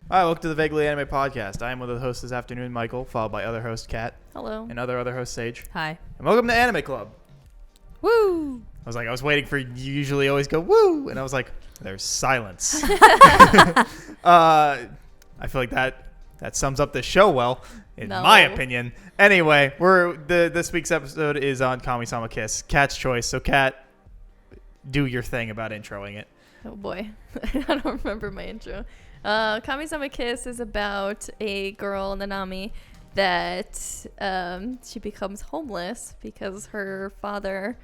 Hi, welcome to the Vaguely Anime Podcast. I am one of the hosts this afternoon, Michael, followed by other host Kat. Hello. And other host Sage. Hi. And welcome to Anime Club. Woo! I was waiting for you usually always go woo, and I was like, there's silence. I feel like that sums up the show well, in my opinion. Anyway, this week's episode is on Kamisama Kiss, Kat's choice. So Kat, do your thing about introing it. Oh boy, I don't remember my intro. Kamisama Kiss is about a girl, Nanami, that she becomes homeless because her father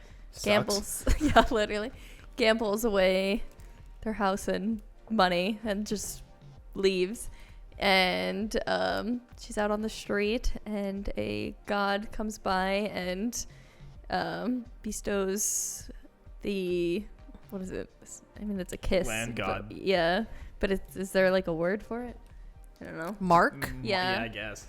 gambles. Yeah, literally gambles away their house and money and just leaves. And she's out on the street, and a god comes by and bestows the, what is it? I mean, it's a kiss. Land god. Yeah. But is there like a word for it? I don't know. Mark? Yeah. Yeah, I guess.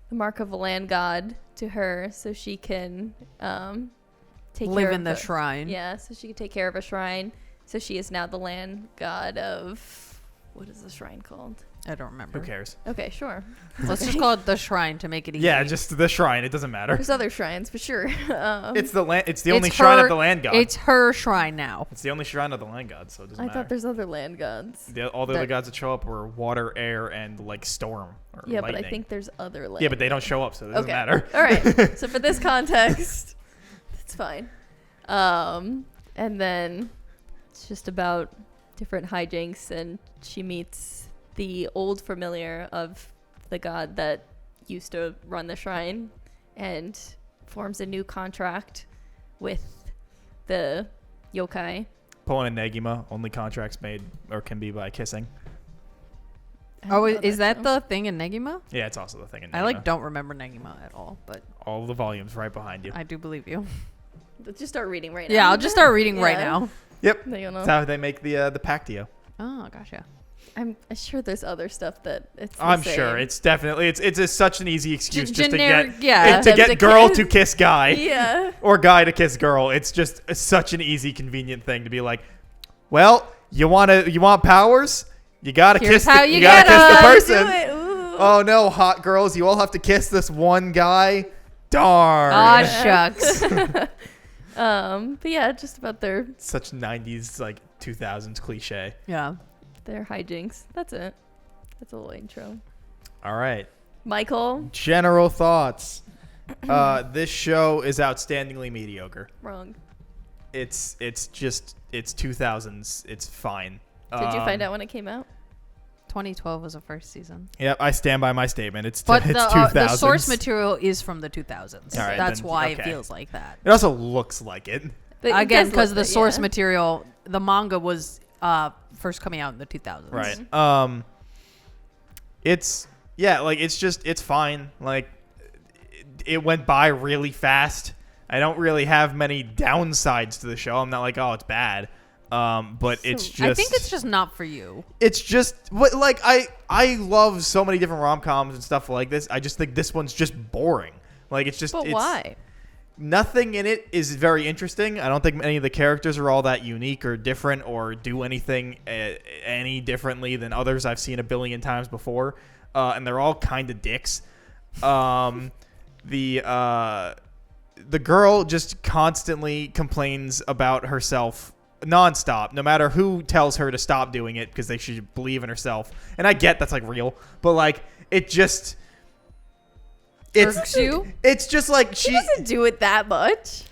The mark of a land god to her so she can live in the shrine. Yeah, so she can take care of a shrine. So she is now the land god of, what is the shrine called? I don't remember. Who cares? Okay, sure. Let's just call it the shrine to make it easy. Yeah, just the shrine. It doesn't matter. There's other shrines for sure. It's the only shrine of the land god. It's her shrine now. It's the only shrine of the land god, so it doesn't I matter. thought there's other land gods. All the other gods that show up were water, air, and like storm or Yeah, lightning. but I think there's other land. Yeah, but they don't show up, so it doesn't Okay. matter. All right. So for this context, it's fine. And then it's just about different hijinks, and she meets the old familiar of the god that used to run the shrine and forms a new contract with the yokai. Pulling a Negima, only contracts made or can be by kissing. Oh, is that the thing in Negima? Yeah, it's also the thing in Negima. I don't remember Negima at all, but all the volumes right behind you. I do believe you. Let's just start reading right now. Yeah, I'll just start reading right Yeah. now. Yep. You know. That's how they make the Pactio. Oh, gotcha. I'm sure there's other stuff that it's the I'm same. sure it's definitely it's such an easy excuse just generic, to get yeah. to get To girl kiss. to kiss guy Yeah. or guy to kiss girl. It's just such an easy, convenient thing to be like, well, you want powers? You gotta Here's kiss. how You you gotta get kiss the 'em. person. Do it. Ooh. Oh no, hot girls! You all have to kiss this one guy. Darn. Ah, shucks. But yeah, just about their Such 90s, like 2000s cliche. Yeah. hijinks. That's it. That's a little intro. All right. Michael, General thoughts. This show is outstandingly mediocre. wrong. It's 2000s. It's fine. Did you find out when it came out? 2012 was the first season. Yep, I stand by my statement. It's But it's the 2000s. source material is from the 2000s. All right, That's then, why okay. it feels like that. It also looks like it. But it Again, does because look the good, source yeah. material, the manga was first coming out in the 2000s. Right. It's it's fine. Like it went by really fast. I don't really have many downsides to the show. I'm not like, oh, it's bad. But it's just I think it's just not for you. it's just what like I love so many different rom-coms and stuff like this. I just think this one's just boring. Like it's just But why? Nothing in it is very interesting. I don't think any of the characters are all that unique or different or do anything any differently than others I've seen a billion times before. And they're all kind of dicks. The girl just constantly complains about herself nonstop, no matter who tells her to stop doing it because they should believe in herself. And I get that's like real, but like it just Irks you? It's just like She doesn't do it that much.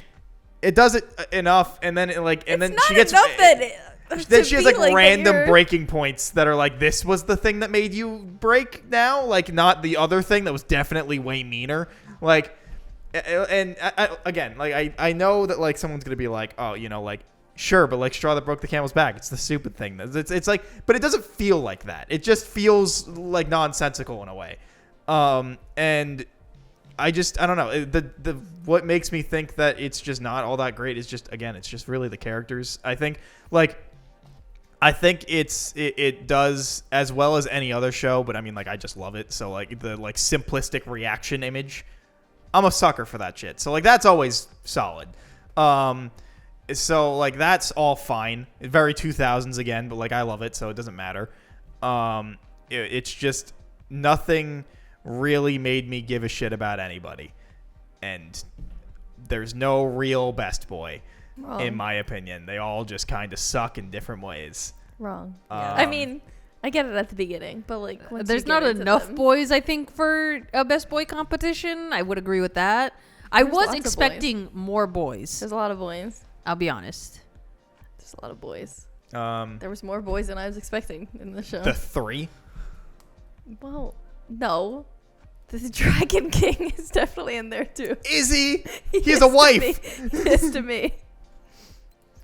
it does it enough, and then then It's she not gets enough then to she has be like random you're- breaking points that are like, this was the thing that made you break now, like not the other thing that was definitely way meaner. Like, and again, like I know that like someone's gonna be like, oh, like sure, but like straw that broke the camel's back. It's the stupid thing. It's like, but it doesn't feel like that. It just feels like nonsensical in a way. And I don't know. The what makes me think that it's just not all that great is just, again, it's just really the characters. I think it does as well as any other show, but I mean, like, I just love it. So like the like simplistic reaction image, I'm a sucker for that shit. So like that's always solid. So like that's all fine. Very 2000s again, but like I love it, so it doesn't matter. it's just nothing really made me give a shit about anybody. And there's no real best boy, in my opinion. They all just kind of suck in different ways. Wrong. I mean, I get it at the beginning, but like once there's you not get into enough them, boys, I think, for a best boy competition. I would agree with that. I There's was lots of expecting more boys. There's a lot of boys. I'll be honest. There's a lot of boys. The There was more boys than I was expecting in the show. 3. Well, no. The Dragon King is definitely in there too. Is he? He He has is a to wife. me. He is to me.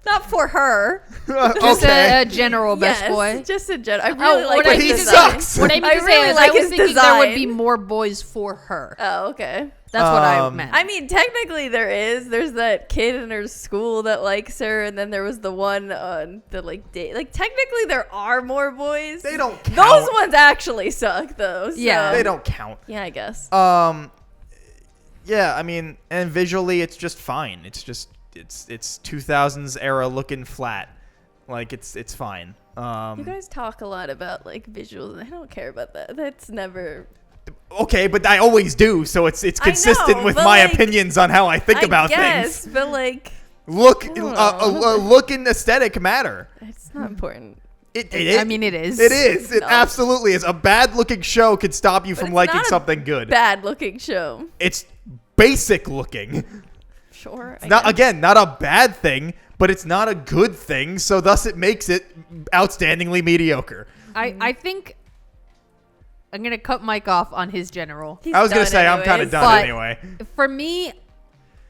Not for her. Just Okay. a general best Yes, boy. just in general. I really like what But his he design. sucks. What I mean I to say really is like I was his thinking there would be design. more boys for her. Oh, okay. That's what I Um, meant. I mean, technically there is. There's that kid in her school that likes her, and then there was the one on the like date. Like technically there are more boys. They don't count. Those ones actually suck though. So. Yeah. They don't count. Yeah, I guess. Yeah, I mean, and visually it's just fine. It's just it's 2000s era looking flat. Like it's fine. You guys talk a lot about like visuals, and I don't care about that. That's never. Okay, but I always do, so it's consistent know, with but, my like, opinions on how I think about I guess, things. but like, Look, I don't know. look and aesthetic matter. it's not important. It is. I mean, it is. It is. It No. absolutely is. A bad looking show could stop you from it's liking not a something good. Bad looking show. It's basic looking. Sure. Not guess. again, not a bad thing, but it's not a good thing, so thus it makes it outstandingly mediocre. I think I'm gonna cut Mike off on his general. He's I was gonna done say I'm kind of anyways. done But- anyway. For me,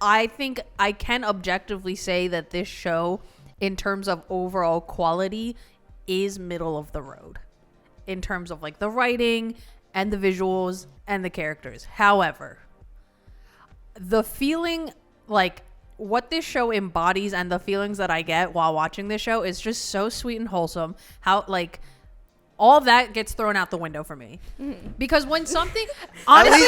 I think I can objectively say that this show, in terms of overall quality, is middle of the road. In terms of like the writing and the visuals and the characters. However, the feeling, like what this show embodies and the feelings that I get while watching this show is just so sweet and wholesome. How like all that gets thrown out the window for me. Because when something honestly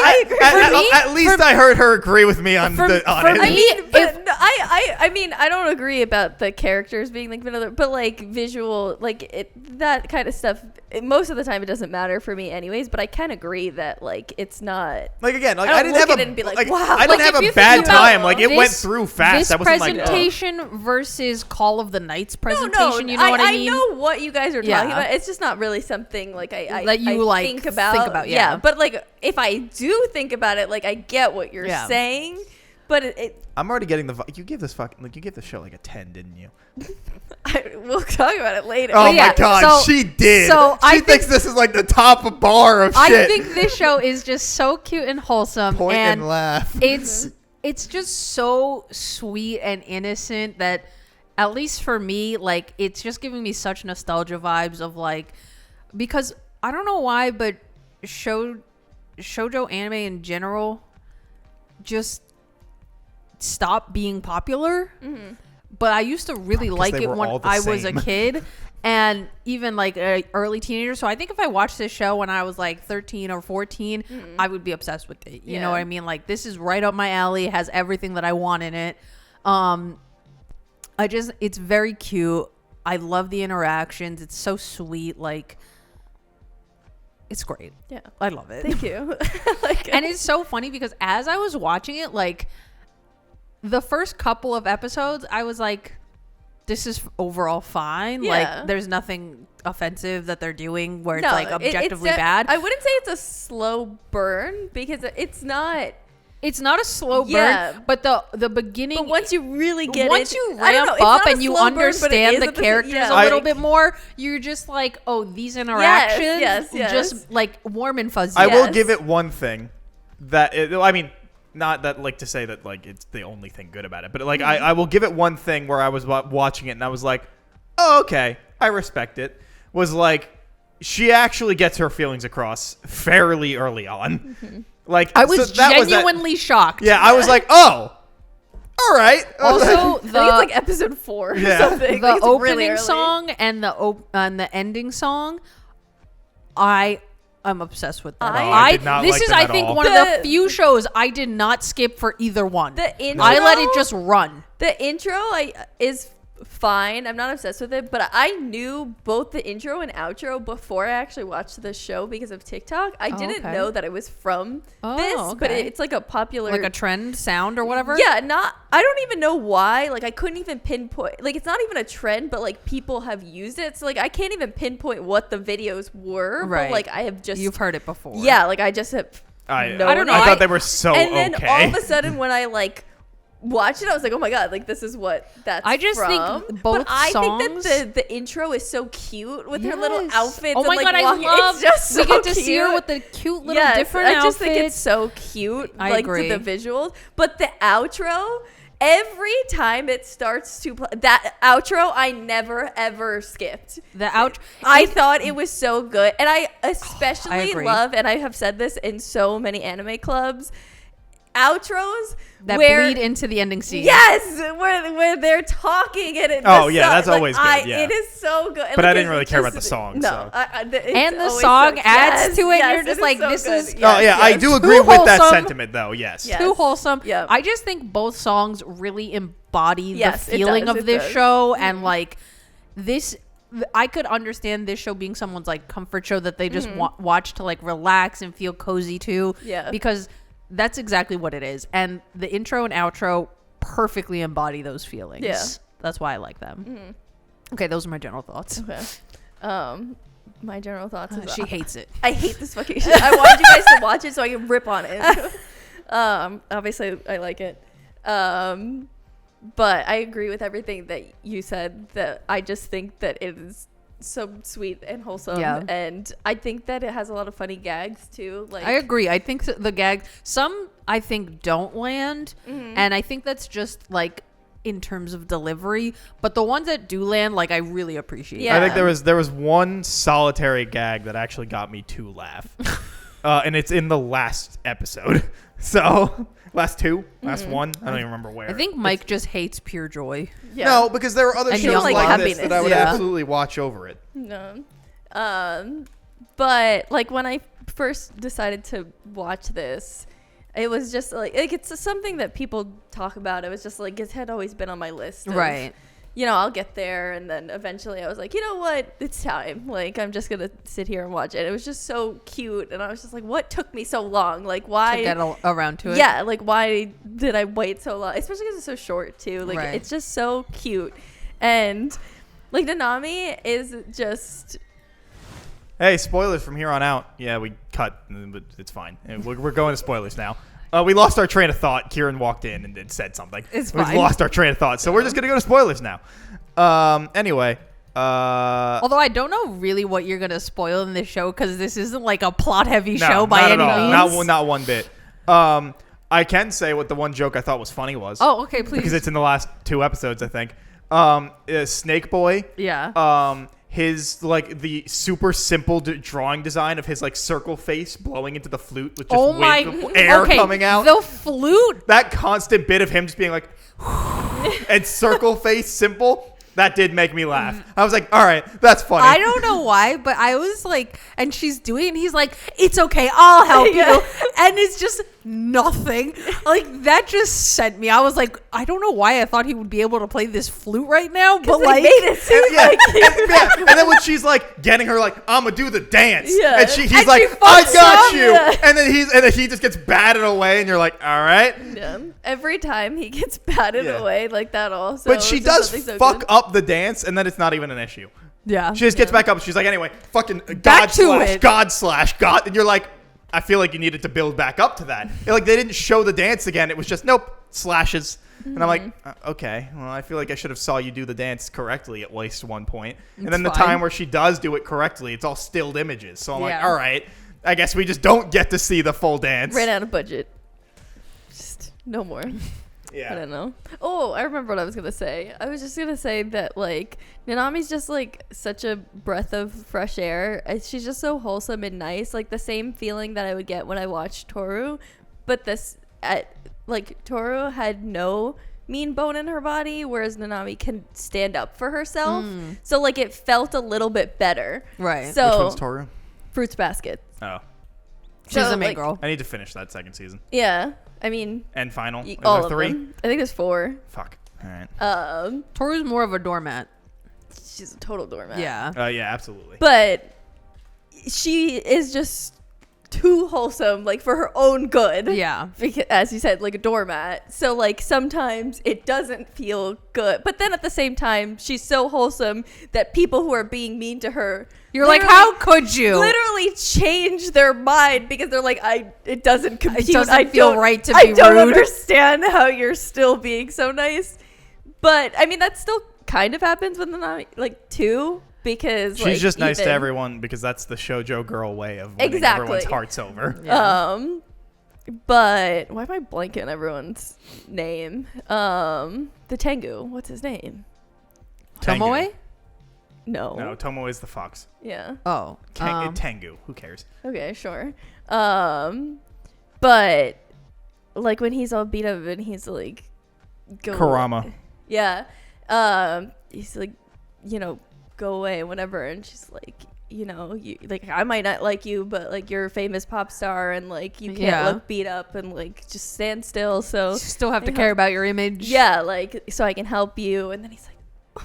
At least I heard her agree with me on for it. I me, mean, but no, I mean, I don't agree about the characters being like vanilla, but like visual, like that kind of stuff. Most of the time, it doesn't matter for me, anyways. But I can agree that like it's not. Like again, like I I don't didn't look have at a it and be like, like, wow. I Like, didn't have if a you bad think about time. Like it went this- through fast. This I wasn't like, oh. presentation versus Call of the Knights presentation, No, you know what I mean? I know what you guys are talking Yeah. about. It's just not really something like I That you, I like, think about. yeah. But like if I do think about it, like I get what you're Yeah. saying. But I'm already getting you gave this show like a 10, didn't you? we'll talk about it later. Oh But yeah, my god, so- she did. so I she thinks this is like the top bar of I shit. think this show is just so cute and wholesome, Point and and laugh. it's just so sweet and innocent that, at least for me, like it's just giving me such nostalgia vibes of like, because I don't know why, but shoujo anime in general just stopped being popular. Mm-hmm. But I used to really like they it were when all the I was a same. kid and even like a early teenager. So I think if I watched this show when I was like 13 or 14, I would be obsessed with it. You know Yeah. what I mean? Like this is right up my alley. It has everything that I want in it. It's very cute. I love the interactions. It's so sweet. Like it's great. Yeah. I love it. Thank you. Like, And it's so funny because as I was watching it, like the first couple of episodes, I was like, this is overall fine. Yeah. Like there's nothing offensive that they're doing where it's no, like objectively bad. I wouldn't say it's a slow burn because it's not. It's not a slow burn, Yeah. but the beginning, But once you really get once it, you I don't know, ramp it's up not a and you slow burn, but it understand is the at the characters yeah. a little bit more, you're just like, oh, these interactions yes. just like warm and fuzzy. I will Yes. give it one thing that I mean, not that like to say that like it's the only thing good about it, but like I will give it one thing where I was watching it and I was like, oh, okay, I respect it. Was like she actually gets her feelings across fairly early on. Like I was so that genuinely shocked. yeah, I was like, oh, all right. Also, I think it's like episode 4 Yeah. or something. the Like, it's opening really early. song and the ending song, I'm obsessed with that. I did not this like is, them I at think, all. one of the few shows I did not skip for either one. The intro, I let it just run. The intro is fine. I'm not obsessed with it, but I knew both the intro and outro before I actually watched the show because of TikTok. I didn't know that it was from this, but it's like a popular, like a trend sound or whatever. Yeah, I don't even know why. Like I couldn't even pinpoint. Like it's not even a trend, but like people have used it. So like I can't even pinpoint what the videos were. Right. But like I have just you've heard it before. Yeah, like I just have. I don't know. I thought they were so and then okay. all of a sudden when I like watched it, I was like, oh my god, like this is what that's I just from. think both but I songs, think that the intro is so cute with her little outfits. Oh my and, like, god, walking. I love. It's just so we get to cute. see her with the cute little different outfits. I just think it's so cute. I like agree. to the visuals, but the outro. Every time it starts to play that outro, I never ever skipped. The outro. I thought it was so good, and I especially agree. love, and I have said this in so many anime clubs, outros that where, bleed into the ending scene. Yes, where they're talking and it. Oh yeah, that's always good. Yeah, it is so good. But I didn't really care about the song. No, so. and the song adds to it. And you're just like, this is. Oh yeah, I do agree with that sentiment though. Yes. Too wholesome. Yeah. I just think both songs really embody the Yes, feeling of this does. show, and like this. I could understand this show being someone's like comfort show that they just watch to like relax and feel cozy to. Yeah. Because that's exactly what it is, and the intro and outro perfectly embody those feelings. Yeah. That's why I like them. Okay, those are my general thoughts. Okay. My general thoughts is She hates it. I hate this fucking shit. I wanted you guys to watch it so I can rip on it. Obviously I like it. But I agree with everything that you said. That I just think that it is so sweet and wholesome. Yeah. And I think that it has a lot of funny gags too. Like I agree. I think the gags, some I think don't land, and I think that's just like in terms of delivery. But the ones that do land, like I really appreciate. Yeah. I think there was one solitary gag that actually got me to laugh, and it's in the last episode. So last one. I don't even remember where. I think Mike just hates pure joy. Yeah. No, because there are other And shows young like love. this that I would Yeah. absolutely watch over it. No. But like when I first decided to watch this, it was just like it's something that people talk about. It was just like it had always been on my list. Of, Right. You know, I'll get there, and then eventually I was like, you know what, it's time. Like I'm just gonna sit here and watch it. It was just so cute, and I was just like, what took me so long? Like why? To get around to it. Yeah, like why did I wait so long? Especially because it's so short too. Like Right. it's just so cute, and like Nanami is just. Hey, spoilers from here on out. Yeah, we cut, but it's fine. We're going to spoilers now. We lost our train of thought. Kieran walked in and said something. It's We've fine. lost our train of thought, so we're just going to go to spoilers now. Anyway. Although I don't know really what you're going to spoil in this show, because this isn't like a plot-heavy No, show by not any at all. means. Not one bit. I can say what the one joke I thought was funny was. Oh, okay, please. Because it's in the last 2 episodes, I think. Snake Boy. Yeah. His like the super simple drawing design of his like circle face blowing into the flute with just air coming out. The flute. That constant bit of him just being like, and circle face simple. That did make me laugh. I was like, all right, that's funny. I don't know why, but I was like, and she's doing it, and he's like, it's okay, I'll help you. And it's just nothing. Like, that just sent me. I was like, I don't know why I thought he would be able to play this flute right now, but like, made it seem and then when she's like getting her like, I'm gonna do the dance. Yeah. And he's And like, she I fucks got up. you. Yeah. And then he just gets batted away, and you're like, all right. Yeah. Every time he gets batted Yeah. away like that also. But she it's just does something so fuck good. up the dance, and then it's not even an issue. yeah. She just gets back up, and she's like, anyway, fucking Back to it. God. And you're like, I feel like you needed to build back up to that. Like, they didn't show the dance again. It was just, nope, slashes. And I'm like, okay, well, I feel like I should have saw you do the dance correctly at least one point. And then the fine. time where she does do it correctly, it's all stilled images. So I'm like, Yeah. all right, I guess we just don't get to see the full dance. Ran out of budget. Just no more. Yeah. I don't know. Oh, I remember what I was gonna say. I was just gonna say that like Nanami's just like such a breath of fresh air. She's just so wholesome and nice. Like the same feeling that I would get when I watched Toru, but Toru had no mean bone in her body, whereas Nanami can stand up for herself. So like it felt a little bit better. Right. So Which one's Toru? Fruits Basket. Oh. She's So, a main like, girl. I need to finish that second season. Yeah. I mean, And final. Is all there of 3? them. I think there's 4. Fuck. All right. Toru's more of a doormat. She's a total doormat. Yeah. Yeah, absolutely. But she is just too wholesome, like for her own good. Yeah. Because, as you said, like a doormat. So like sometimes it doesn't feel good. But then at the same time, she's so wholesome that people who are being mean to her, You're like, how could you? literally change their mind because they're like, it doesn't compute. It doesn't I feel don't- right to I be don't rude. understand how you're still being so nice. But I mean, that still kind of happens with the like two. Because she's like, just nice to even- everyone because that's the shoujo girl way of winning Exactly. everyone's hearts over. Yeah. But why am I blanking on everyone's name? The Tengu. What's his name? Tomoe? No. No, Tomo is the fox. Yeah. Oh. Tengu. Who cares? Okay, sure. But like when he's all beat up and he's like, go Kurama. Yeah. He's like, go away, whatever. And she's like, you like, I might not like you, but like you're a famous pop star and like you can't look beat up and like just stand still. So You still have to care about your image. yeah, like so I can help you. And then he's like,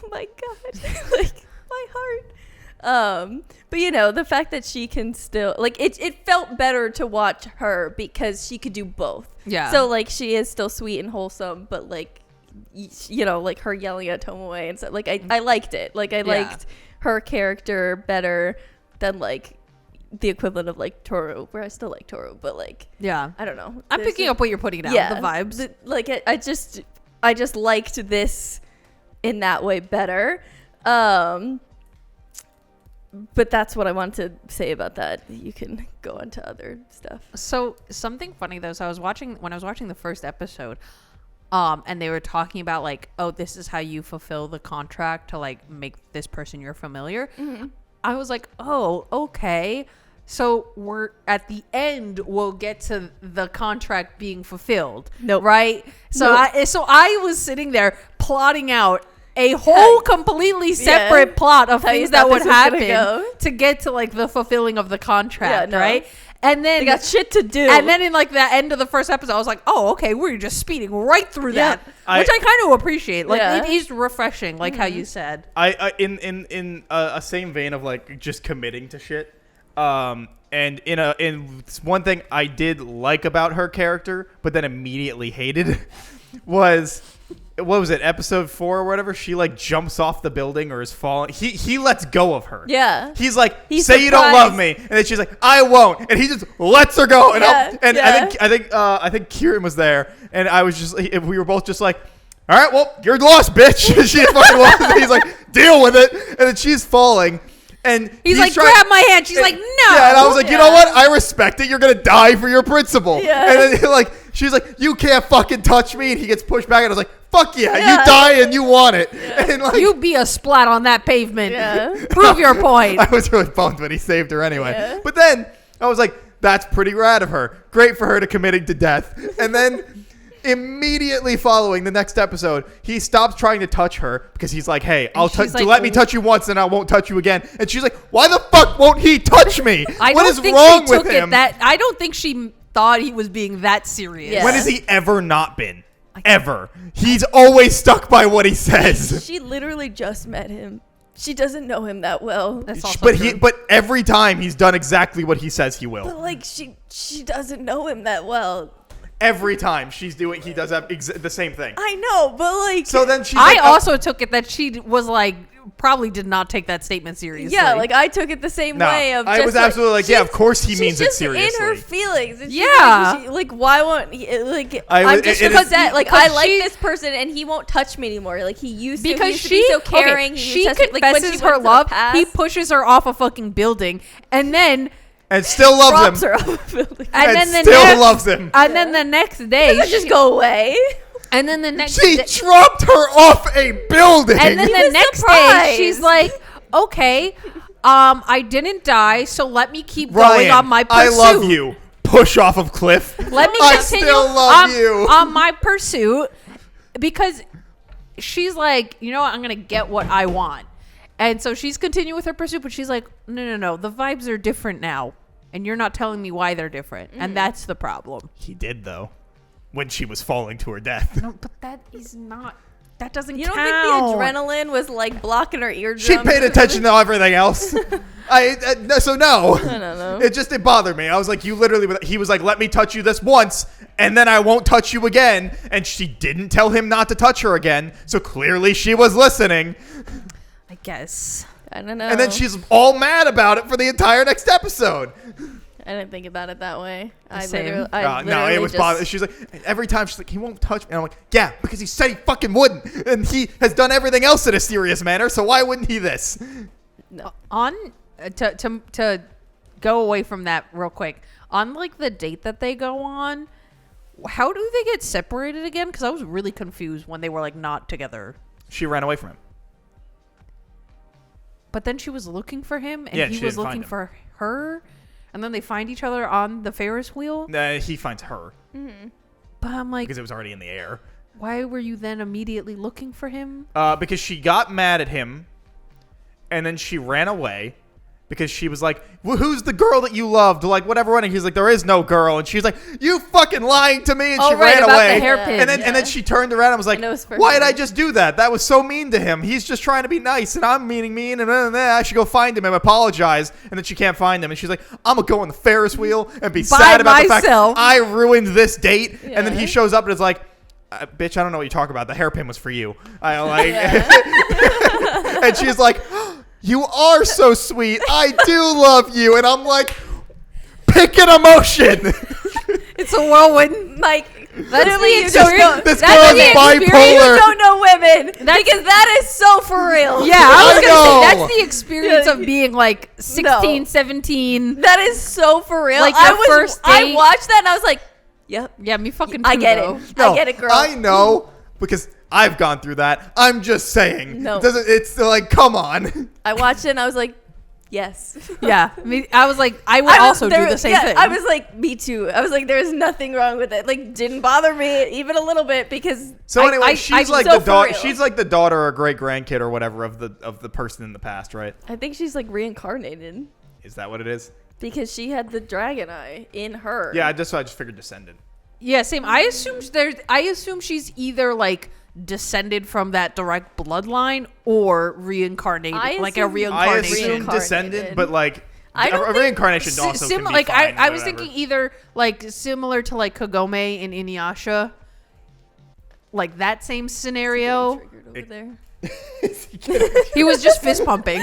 oh my god, like my heart. But the fact that she can still like it felt better to watch her because she could do both. Yeah. So like she is still sweet and wholesome, but like like her yelling at Tomoe and stuff. Like I liked it. Like I liked her character better than like the equivalent of like Toru, where I still like Toru, but like Yeah. I don't know. I'm picking up what you're putting down. The vibes. I just liked this in that way better. But that's what I want to say about that. You can go on to other stuff. So something funny though. So when I was watching the first episode, and they were talking about like, oh, this is how you fulfill the contract to like make this person your familiar. Mm-hmm. I was like, oh, okay. So we're at the end, we'll get to the contract being fulfilled. Nope. Right. So Nope. I was sitting there plotting out a whole completely separate plot of How you things that thought would this was gonna happen go. to get to like the fulfilling of the contract. Yeah, no. Right. And then They got shit to do. and then in like the end of the first episode, I was like, oh, okay, we're just speeding right through that, which I kind of appreciate. Like it is refreshing, like how you said. I in a same vein of like just committing to shit. And in one thing I did like about her character, but then immediately hated, was. What was it, episode 4 or whatever? She like jumps off the building or is falling. He lets go of her. Yeah. He's like, He's say you don't surprised. love me, and then she's like, I won't, and he just lets her go. And I think Kieran was there, and I was just, we were both just like, all right, well, you're lost, bitch. She's fucking lost. And he's like, deal with it, and then she's falling. And he's like, grab my hand. She's like, no. Yeah, and I was like, you know what? I respect it. You're gonna die for your principle. Yeah. And then like, she's like, you can't fucking touch me, and he gets pushed back, and I was like, fuck yeah, you die and you want it. Yeah. And like, you be a splat on that pavement. Yeah. Prove your point. I was really bummed when he saved her anyway. Yeah. But then I was like, that's pretty rad of her. Great for her to committing to death. And then immediately following the next episode, he stops trying to touch her because he's like, hey, let me touch you once and I won't touch you again. And she's like, why the fuck won't he touch me? What is wrong with him? I don't think she thought he was being that serious. Yeah. When has he ever not been? Ever. He's always stuck by what he says. She literally just met him. She doesn't know him that well. That's also But true. but every time he's done exactly what he says he will. But like she doesn't know him that well. Every time he does the same thing. I know, but like So then she's I like, also took it that she was like, probably did not take that statement seriously. yeah, like I took it the same No, way of I just was absolutely like, yeah, she's- of course he she's means it just seriously. in her feelings. And she's Yeah. like, why won't he, like I I'm was- just it is- upset. Like I because like she- this person and he won't touch me anymore. Like he used to. because He used to she be so caring. okay, He she used to, like, when confesses she her went to the love. past, He pushes her off a fucking building, and then and still loves drops him. her off a building. and then the still next, loves him. and then the next day, Doesn't just go away. and then the next She day, dropped her off a building. and then He the was next day, surprised. she's like, okay, I didn't die, so let me keep going Ryan, on my pursuit. I love you. Push off of cliff. Let me I continue still love you. on my pursuit, because she's like, you know what, I'm gonna get what I want, and so she's continuing with her pursuit. But she's like, no, the vibes are different now, and you're not telling me why they're different, and that's the problem. He did though, when she was falling to her death. No, but that is not that doesn't You don't count. think the adrenaline was like blocking her eardrums? She paid attention to everything else. So no. I don't know. It bothered me. I was like, he was like, let me touch you this once, and then I won't touch you again. And she didn't tell him not to touch her again. So clearly she was listening. I guess. I don't know. And then she's all mad about it for the entire next episode. I didn't think about it that way. Same. No, literally it was just, bothering. She's like, every time she's like, he won't touch me. And I'm like, yeah, because he said he fucking wouldn't. And he has done everything else in a serious manner. So why wouldn't he this? No. On to go away from that real quick. On like the date that they go on, how do they get separated again? Because I was really confused when they were like not together. She ran away from him. But then she was looking for him, and Yeah, he she was didn't find looking him. for her. And then they find each other on the Ferris wheel. He finds her But I'm like, because it was already in the air. why were you then immediately looking for him? Because she got mad at him, and then she ran away because she was like, well, who's the girl that you loved? Like, whatever. And he's like, there is no girl. And she's like, you fucking lying to me. And she right, ran about away. the hairpin. And then she turned around and was like, And it was for why him. did I just do that? That was so mean to him. He's just trying to be nice, and I'm meaning mean, and I should go find him and apologize. And then she can't find him. And she's like, I'm going to go on the Ferris wheel and be By sad about myself. the fact I ruined this date. And then Yeah. he shows up and is like, bitch, I don't know what you talk about. The hairpin was for you. I like, and she's like, you are so sweet. I do love you. And I'm like, pick an emotion. It's a whirlwind. Mike, That's literally, the you experience. just don't. This That's girl the is experience. bipolar. You don't know women because that is so for real. Yeah, I was I going to know. say, that's the experience Yeah. of being like 16, No. 17. That is so for real. Like I your was. first I date. watched that and I was like, "Yep, Yeah, me fucking I too, get though. it. No, I get it, girl." I know because I've gone through that. I'm just saying. No. It's like, come on. I watched it and I was like, "Yes." Yeah, I was like, I would I was- also do there- the same yeah, thing. I was like, me too. I was like, there's nothing wrong with it. Like, didn't bother me even a little bit because So anyway, I- she's like so the for daughter. real. She's like the daughter or great grandkid or whatever of the person in the past, right? I think she's like reincarnated Is that what it is? because she had the dragon eye in her. Yeah, I just figured descendant. Yeah, same. I assume she's either like descended from that direct bloodline or reincarnated, I like a assume- I reincarnation. assume Reincarnated. descendant, but like I don't a think- reincarnation also can be like fine, I was whatever. thinking either like similar to like Kagome in Inuyasha, like that same scenario. Triggered over there. He was just fist pumping.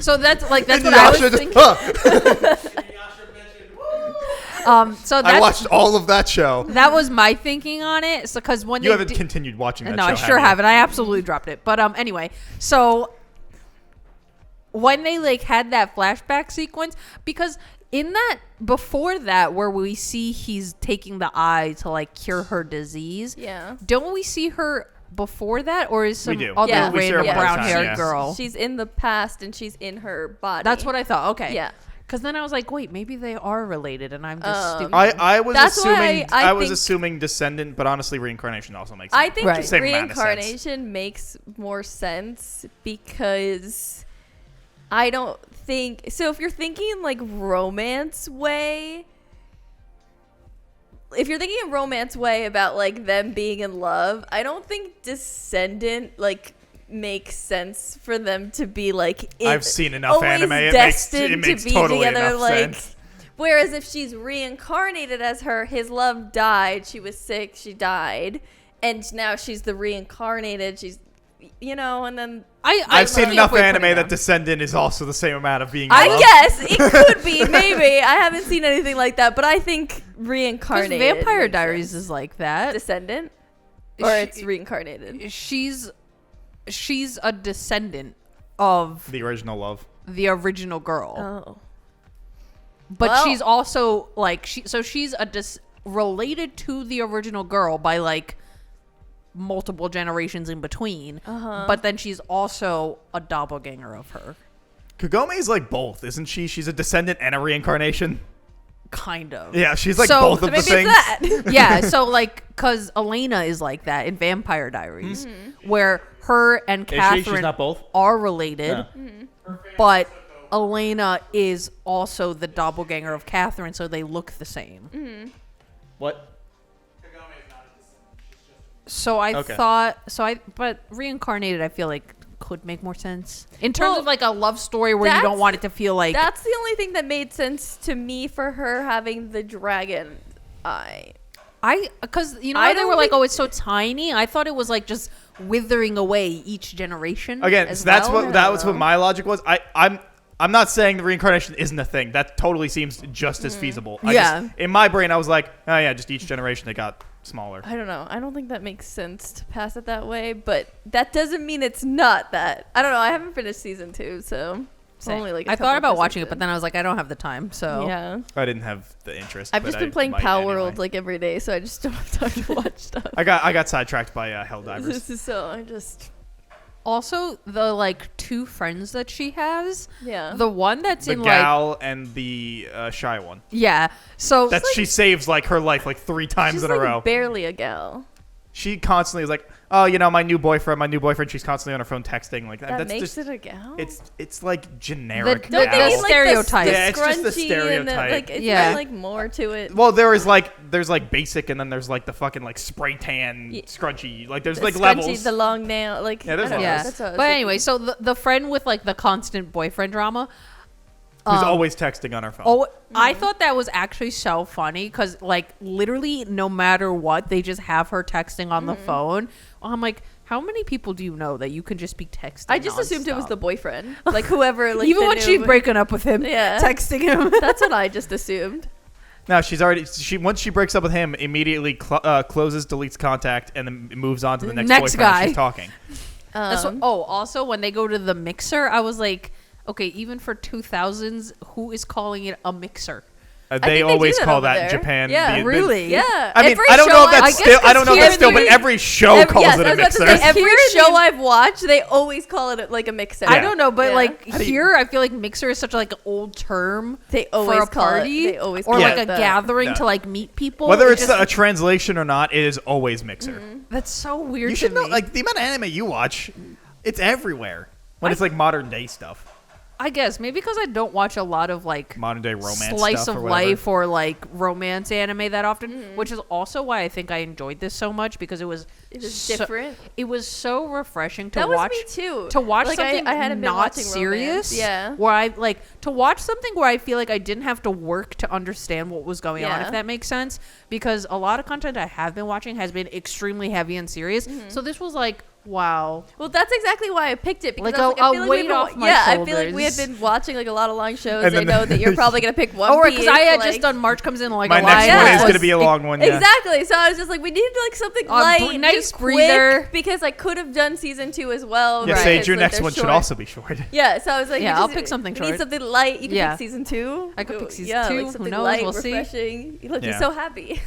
So that's what I was Inuyasha just- thinking. So I that's, watched all of that show. that was my thinking on it. So because when You they haven't di- continued watching that no, show, I sure have you? haven't. I absolutely dropped it. But anyway, so when they like had that flashback sequence, because in that before that where we see he's taking the eye to like cure her disease, Yeah. don't we see her before that, or is some do. other Yeah. We see her random both brown times, haired yeah. girl? She's in the past and she's in her body. That's what I thought. Okay, Yeah. Because then I was like, wait, maybe they are related, and I'm just stupid. I was That's assuming why I was think- assuming descendant, but honestly, reincarnation also makes. I think Right. Same amount of sense. reincarnation makes more sense because I don't think so. If you're thinking like romance way, if you're thinking romance way about like them being in love, I don't think descendant like makes sense for them to be like. I've seen enough always anime. It destined makes to be totally together, enough like. sense. Whereas if she's reincarnated as her, his love died. She was sick. She died, and now she's the reincarnated. She's, and then I've seen see enough a way of anime putting that them. descendant is also the same amount of being. in I love. guess it could be maybe. I haven't seen anything like that, but I think 'Cause reincarnated. Vampire makes Diaries sense. is like that. Descendant, or She- it's reincarnated. She's a descendant of The original love. the original girl. Oh, But Well- she's also like she's related to the original girl by like multiple generations in between. But then she's also a doppelganger of her, Kagome is like both, isn't she? She's a descendant and a reincarnation. kind of. Yeah, she's like So- both so of the maybe things. it's that. Yeah, so like because Elena is like that in Vampire Diaries, where her and Catherine both? are related, but Elena is also the doppelganger of Catherine, so they look the same. What? So I Okay. thought but reincarnated I feel like could make more sense in terms Well, of like a love story where you don't that's- want it to feel like That's the only thing that made sense to me for her having the dragon eye. because you know I how they don't were like, think- oh, it's so tiny. I thought it was like just withering away each generation. Again, as so that's well. what that was what my logic was. I'm not saying the reincarnation isn't a thing. That totally seems just as feasible. Yeah. In my brain, I was like, oh yeah, just each generation they got smaller. I don't know. I don't think that makes sense to pass it that way, but that doesn't mean it's not that. I don't know. I haven't finished season 2, so it's only like I thought about watching it, but then I was like, I don't have the time. So yeah. I didn't have the interest. I've but just I been playing might Power anyway. World like every day, so I just don't have time to watch stuff. I got sidetracked by Helldivers. So I just also the like 2 friends that she has. yeah. The one that's The in like gal and the shy one. yeah. So That she saves like her life like 3 times She's in a like row. barely a gal. She constantly is like, oh, you know, my new boyfriend. She's constantly on her phone texting like That that's makes just it a gal. it's like generic. Don't Don't they gal. they the like stereotype. The Yeah, it's just the scrunchy and stereotype. like it's Yeah. not like more to it. Well, there's like basic, and then there's like the fucking like spray tan Ye- scrunchy. Like there's The like scrunchy, levels. the long nail, like Yeah, there's I don't know, yeah. that's what I was But thinking. anyway, so the friend with like the constant boyfriend drama. Who's always texting on her phone. Oh, I thought that was actually so funny because, like, literally, no matter what, they just have her texting on the phone. I'm like, how many people do you know that you can just be texting? I just assumed it was nonstop? the boyfriend, like whoever. Like even the when new she's boy- breaking up with him, Yeah. texting him. That's what I just assumed. No, she once she breaks up with him, immediately closes, deletes contact, and then moves on to the next Next boyfriend guy. she's talking. That's what, also when they go to the mixer, I was like, okay, even for 2000s, who is calling it a mixer? They think they do always that call over that there. in Japan. Yeah. Really? Yeah. I mean, Every I don't show know if that's I guess still. I don't know if here that's still, but in- every show calls yes, it I a was about to mixer. say, every Here in show the- I've watched, they always call it like a mixer. I don't know, but Yeah. like How do you- here, I feel like mixer is such like an old term They for always a call it- party they always or call like it a that. gathering No. to like meet people. Whether it's just- a translation or not, it is always mixer. that's so weird. You should to know, me. like the amount of anime you watch, it's everywhere. When it's like modern day stuff, I guess maybe because I don't watch a lot of like modern day romance slice stuff of or whatever. life or like romance anime that often, which is also why I think I enjoyed this so much because it was It's different. It was so refreshing to That was watch. me too. To watch Like, something I hadn't been not watching serious, romance. Yeah. Where I like to watch something where I feel like I didn't have to work to understand what was going on, Yeah. if that makes sense. Because a lot of content I have been watching has been extremely heavy and serious. So this was like, wow, Well, that's exactly why I picked it. Because Like I was a I feel like weight we've been off my yeah, I feel like we had shoulders. been watching like a lot of long shows. And I then know that you're probably gonna pick one. oh right, because I had like, just done March Comes In like My a next live one Yeah. is was- going to be a long one. Yeah. Exactly. So I was just like, we need like something A light, nice just breather. quick, because I could have done season 2 as well. Yeah, right? Sage, Because, your like, next they're one should short. also be short. Yeah, so I was like, Yeah, we I'll just- pick something we short. Need something light. You can Yeah. pick season 2. I could pick season yeah, 2. Like Who something knows? light, We'll see. refreshing. You look Yeah. so happy.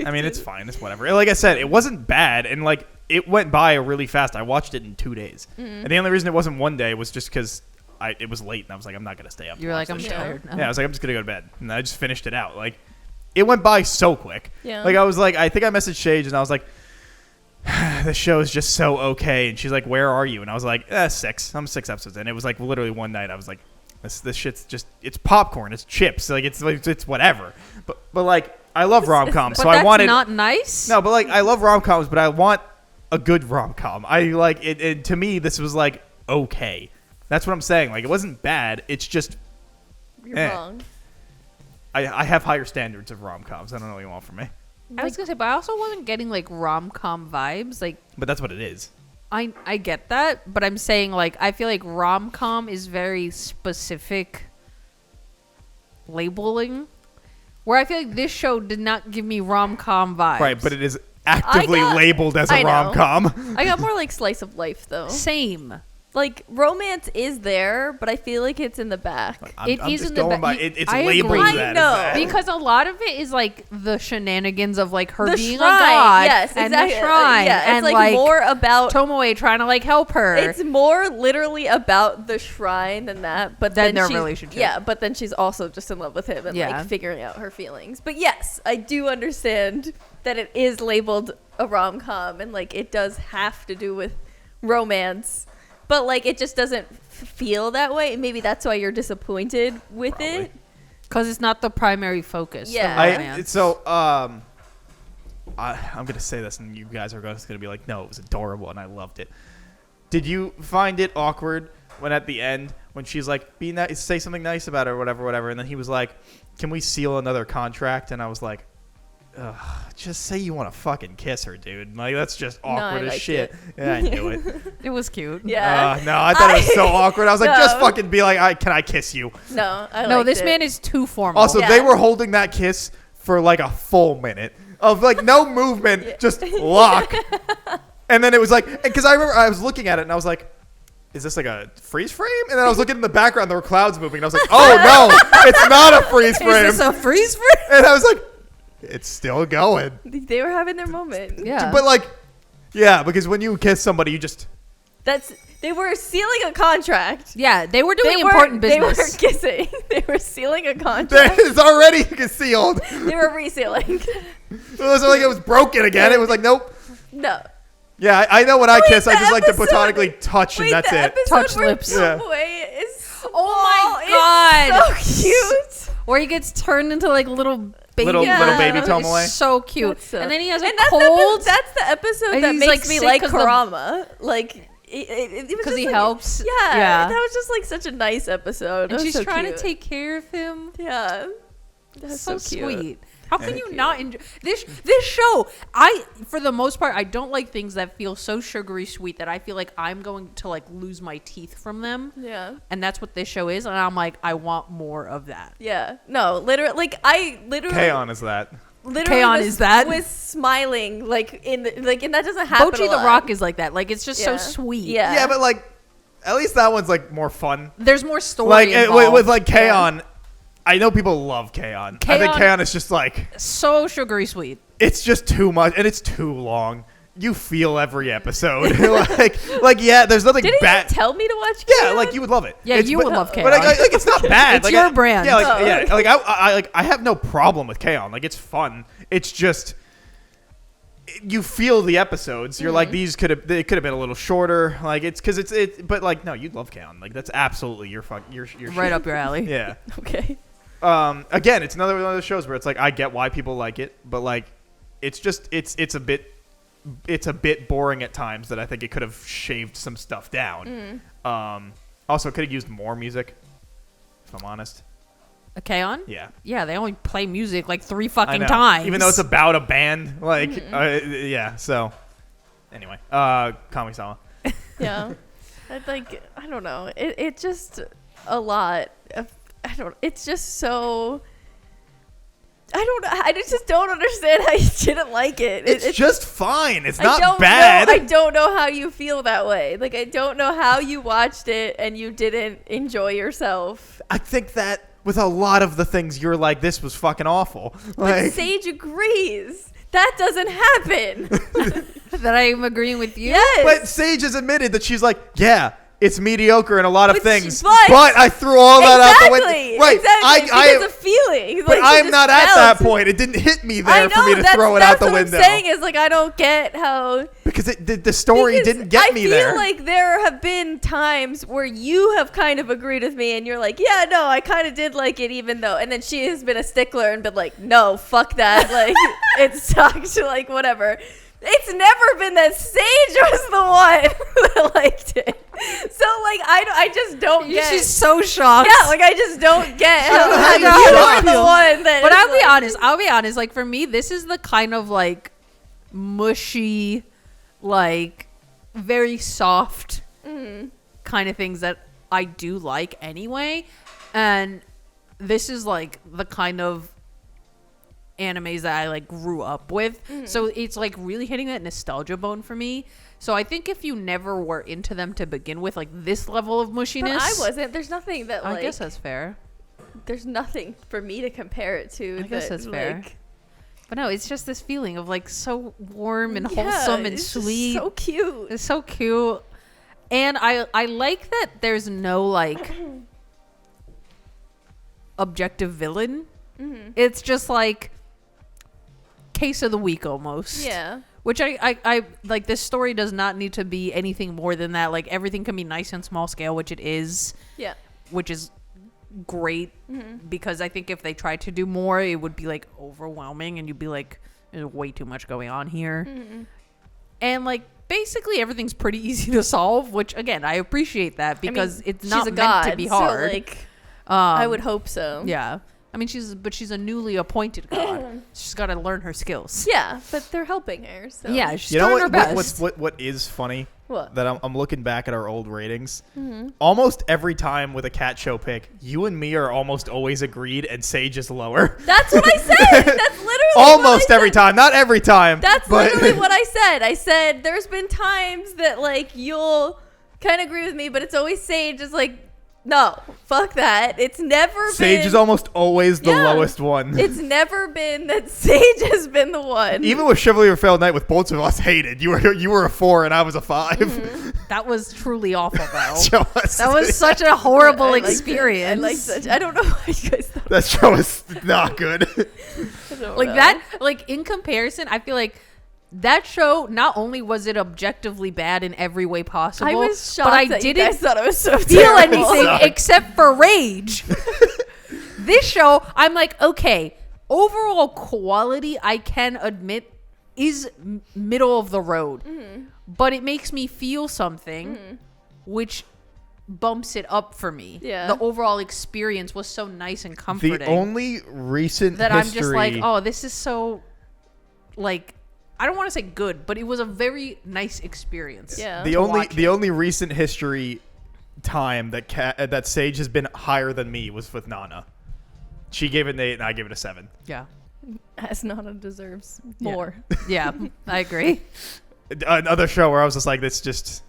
I mean, it's fine. It's whatever. Like I said, it wasn't bad, and like it went by really fast. I watched it in 2 days, and the only reason it wasn't one day was just because it was late, and I was like, I'm not gonna stay up. to You're watch like, I'm this Yeah. show. tired now. Yeah, I was like, I'm just gonna go to bed, and I just finished it out. Like, it went by so quick. Yeah. Like I was like, I think I messaged Sage, and I was like, this show is just so okay, and she's like, where are you? And I was like, 6. I'm 6 episodes in. It was like literally one night. I was like, this shit's just, it's popcorn, it's chips, like it's whatever. But like, I love rom coms, But so that's I wanted not nice. no, but like I love rom coms, but I want a good rom com. I like it. To me, this was like okay. That's what I'm saying. Like it wasn't bad. It's just You're Eh. wrong. I have higher standards of rom coms. I don't know what you want from me, I was gonna say, but I also wasn't getting like rom com vibes. Like but that's what it is. I get that, but I'm saying like I feel like rom com is very specific labeling. Where I feel like this show did not give me rom com vibes. Right, but it is actively got- labeled as I a know. rom com. I got more like slice of life though. Same. Like romance is there, but I feel like it's in the back. It is just in the going ba- by you- it's I labeled agree. that. I as know. that. Because a lot of it is like the shenanigans of like her The being shrine, a god, yes, and exactly. the shrine, Yeah, it's and like more about. Tomoe trying to like help her. It's more literally about the shrine than that, but Than then their she's- relationship. Yeah, but then she's also just in love with him and Yeah. like figuring out her feelings. But yes, I do understand that it is labeled a rom com and like it does have to do with romance, but like it just doesn't feel that way. And maybe that's why you're disappointed with Probably. it. Because it's not the primary focus. the Yeah. romance. So I'm gonna say this, and you guys are just gonna be like, no, it was adorable, and I loved it. Did you find it awkward when at the end, when she's like, "Be nice, say something nice about it," or whatever, and then he was like, "Can we seal another contract?" And I was like, ugh, just say you want to fucking kiss her, dude. Like, that's just awkward as liked shit. it. Yeah, I knew it. It was cute. Yeah. No, I thought it was so awkward. I was like, No. just fucking be like, can I kiss you? No, I No, liked this it. man is too formal. Also, Yeah. they were holding that kiss for like a full minute of like no movement, just lock. And then it was like, because I remember I was looking at it and I was like, is this like a freeze frame? And then I was looking in the background, there were clouds moving. And I was like, oh no, it's not a freeze frame. Is this a freeze frame? And I was like, it's still going. They were having their moment. Yeah. But like, yeah, because when you kiss somebody, you just, They were sealing a contract. Yeah, they were doing They important They business. weren't kissing. They were sealing a contract. that is already concealed. They were resealing. It wasn't like it was broken again. It was like, nope. No. Yeah, I know when I kiss, I the just like to episode- platonically touch, and Wait, that's the it. episode Touch where lips. Yeah. Subway is small. Oh my God. It's so cute. Where he gets turned into like little baby. Little baby It's Tomoe. so cute. That's so- And then he has a and that's cold. That's the episode And that he's, makes like, me sick like 'cause the- Kurama. Like, it was Because just he like- helps. Yeah, Yeah. that was just like such a nice episode. It And was she's so trying cute. to take care of him. Yeah, that's So cute. sweet. How can Thank you you. not enjoy this show? For the most part, I don't like things that feel so sugary sweet that I feel like I'm going to like lose my teeth from them. Yeah. And that's what this show is. And I'm like, I want more of that. Yeah. No, literally, like I literally, K-On is that. literally K-On! was, Is that? was smiling like in the, like, and that doesn't happen. Bochi a the lot. Rock is like that. Like it's just so Yeah. sweet. Yeah. Yeah, but like, at least that one's like more fun. There's more story Like involved. with like K-On, I know people love K-On. I think K-On! K-On is just like, So sugary sweet. it's just too much and it's too long. You feel every episode. like yeah, there's nothing Didn't bad. you tell me to watch? Yeah, K-On? like you would love it. Yeah, you would love But K-On. like it's not bad. It's like, your brand. Yeah, like, Oh. yeah. Like I have no problem with K-On. Like it's fun. It's just you feel the episodes. You're like they could have been a little shorter. Like it's because it's. But like no, you'd love K-On. Like that's absolutely your Right shit. up your alley. Yeah. Okay. Again, it's another one of those shows where it's like I get why people like it, but like it's just it's a bit boring at times that I think it could have shaved some stuff down. Also, could have used more music. If I'm honest, A K-On? yeah. Yeah, they only play music like 3 I fucking know. times. Even though it's about a band, like yeah. So anyway, Kamisama. Yeah. I don't know. It just a lot of, it's just so, I just don't understand how you didn't like it. It's just fine. It's I not don't bad. Know, I don't know how you feel that way. Like, I don't know how you watched it and you didn't enjoy yourself. I think that with a lot of the things you're like, this was fucking awful. But Like, Sage agrees. That doesn't happen. that I am agreeing with you. Yes. but Sage has admitted that she's like, yeah, it's mediocre in a lot of But things, but- I threw all that out the window. Exactly. Right? Exactly. I Because of feelings. but Like, I you am just not at that felt- point. It didn't hit me I there know, for me to throw it that's out the what window I'm saying is like I don't get how because the story because didn't get me there. I feel like there have been times where you have kind of agreed with me and you're like, yeah, no, I kind of did like it even though, and then she has been a stickler and been like, no, fuck that, like it sucked, like whatever. It's never been that Sage was the one that liked it. So like I just don't get. She's so shocked. Yeah, like I just don't get don't know how how you you're feel. the one that. But is I'll be like- honest. Like for me, this is the kind of like mushy, like very soft kind of things that I do like anyway. And this is like the kind of animes that I like grew up with. So it's like really hitting that nostalgia bone for me. So I think if you never were into them to begin with, like this level of mushiness, But I wasn't. There's nothing that like. I guess that's fair. There's nothing for me to compare it to. I guess that, that's fair. like, But no, it's just this feeling of like so warm and yeah, wholesome and it's just sweet. so cute. It's so cute. And I like that there's no like objective villain. It's just like case of the week almost. Yeah. Which I like, this story does not need to be anything more than that. Like everything can be nice and small scale, which it is, Yeah. which is great because I think if they tried to do more, it would be like overwhelming and you'd be like There's way too much going on here. And like basically everything's pretty easy to solve, which again, I appreciate that because it's not she's a meant god, to be hard. So, like, I would hope so. Yeah. I mean, she's a newly appointed god. She's got to learn her skills. Yeah, but they're helping her. So. Yeah, she's You know doing her what? best. What is funny? What? That I'm looking back at our old ratings. Almost every time with a cat show pick, you and me are almost always agreed, and Sage is lower. That's what I said. That's literally Almost what I every said. time, not every time. That's but literally what I said. I said there's been times that like you'll kind of agree with me, but it's always Sage is like, no, fuck that. It's never Sage been. is almost always the Yeah. lowest one. It's never been that Sage has been the one. Even with Chivalry of Failed Knight, with both of us hated. You were a 4 and I was a 5. That was truly awful, though. Show us. That was such a horrible I liked it. experience. I like such. I don't know why you guys thought That show is not good. I don't Like know. that, like in comparison, I feel like that show, not only was it objectively bad in every way possible, I was shocked but I that you didn't guys thought it was so feel terrible. anything Sucked. except for rage. This show, I'm like, okay, overall quality, I can admit, is middle of the road. But it makes me feel something, which bumps it up for me. Yeah. The overall experience was so nice and comforting. The only recent that history I'm just like, oh, this is so, like, I don't want to say good, but it was a very nice experience. Yeah. the to only watch the it. only recent history time that Sage has been higher than me was with Nana. She gave it an 8 and I gave it a 7. Yeah. As Nana deserves Yeah. more. Yeah, I agree. Another show where I was just like, this just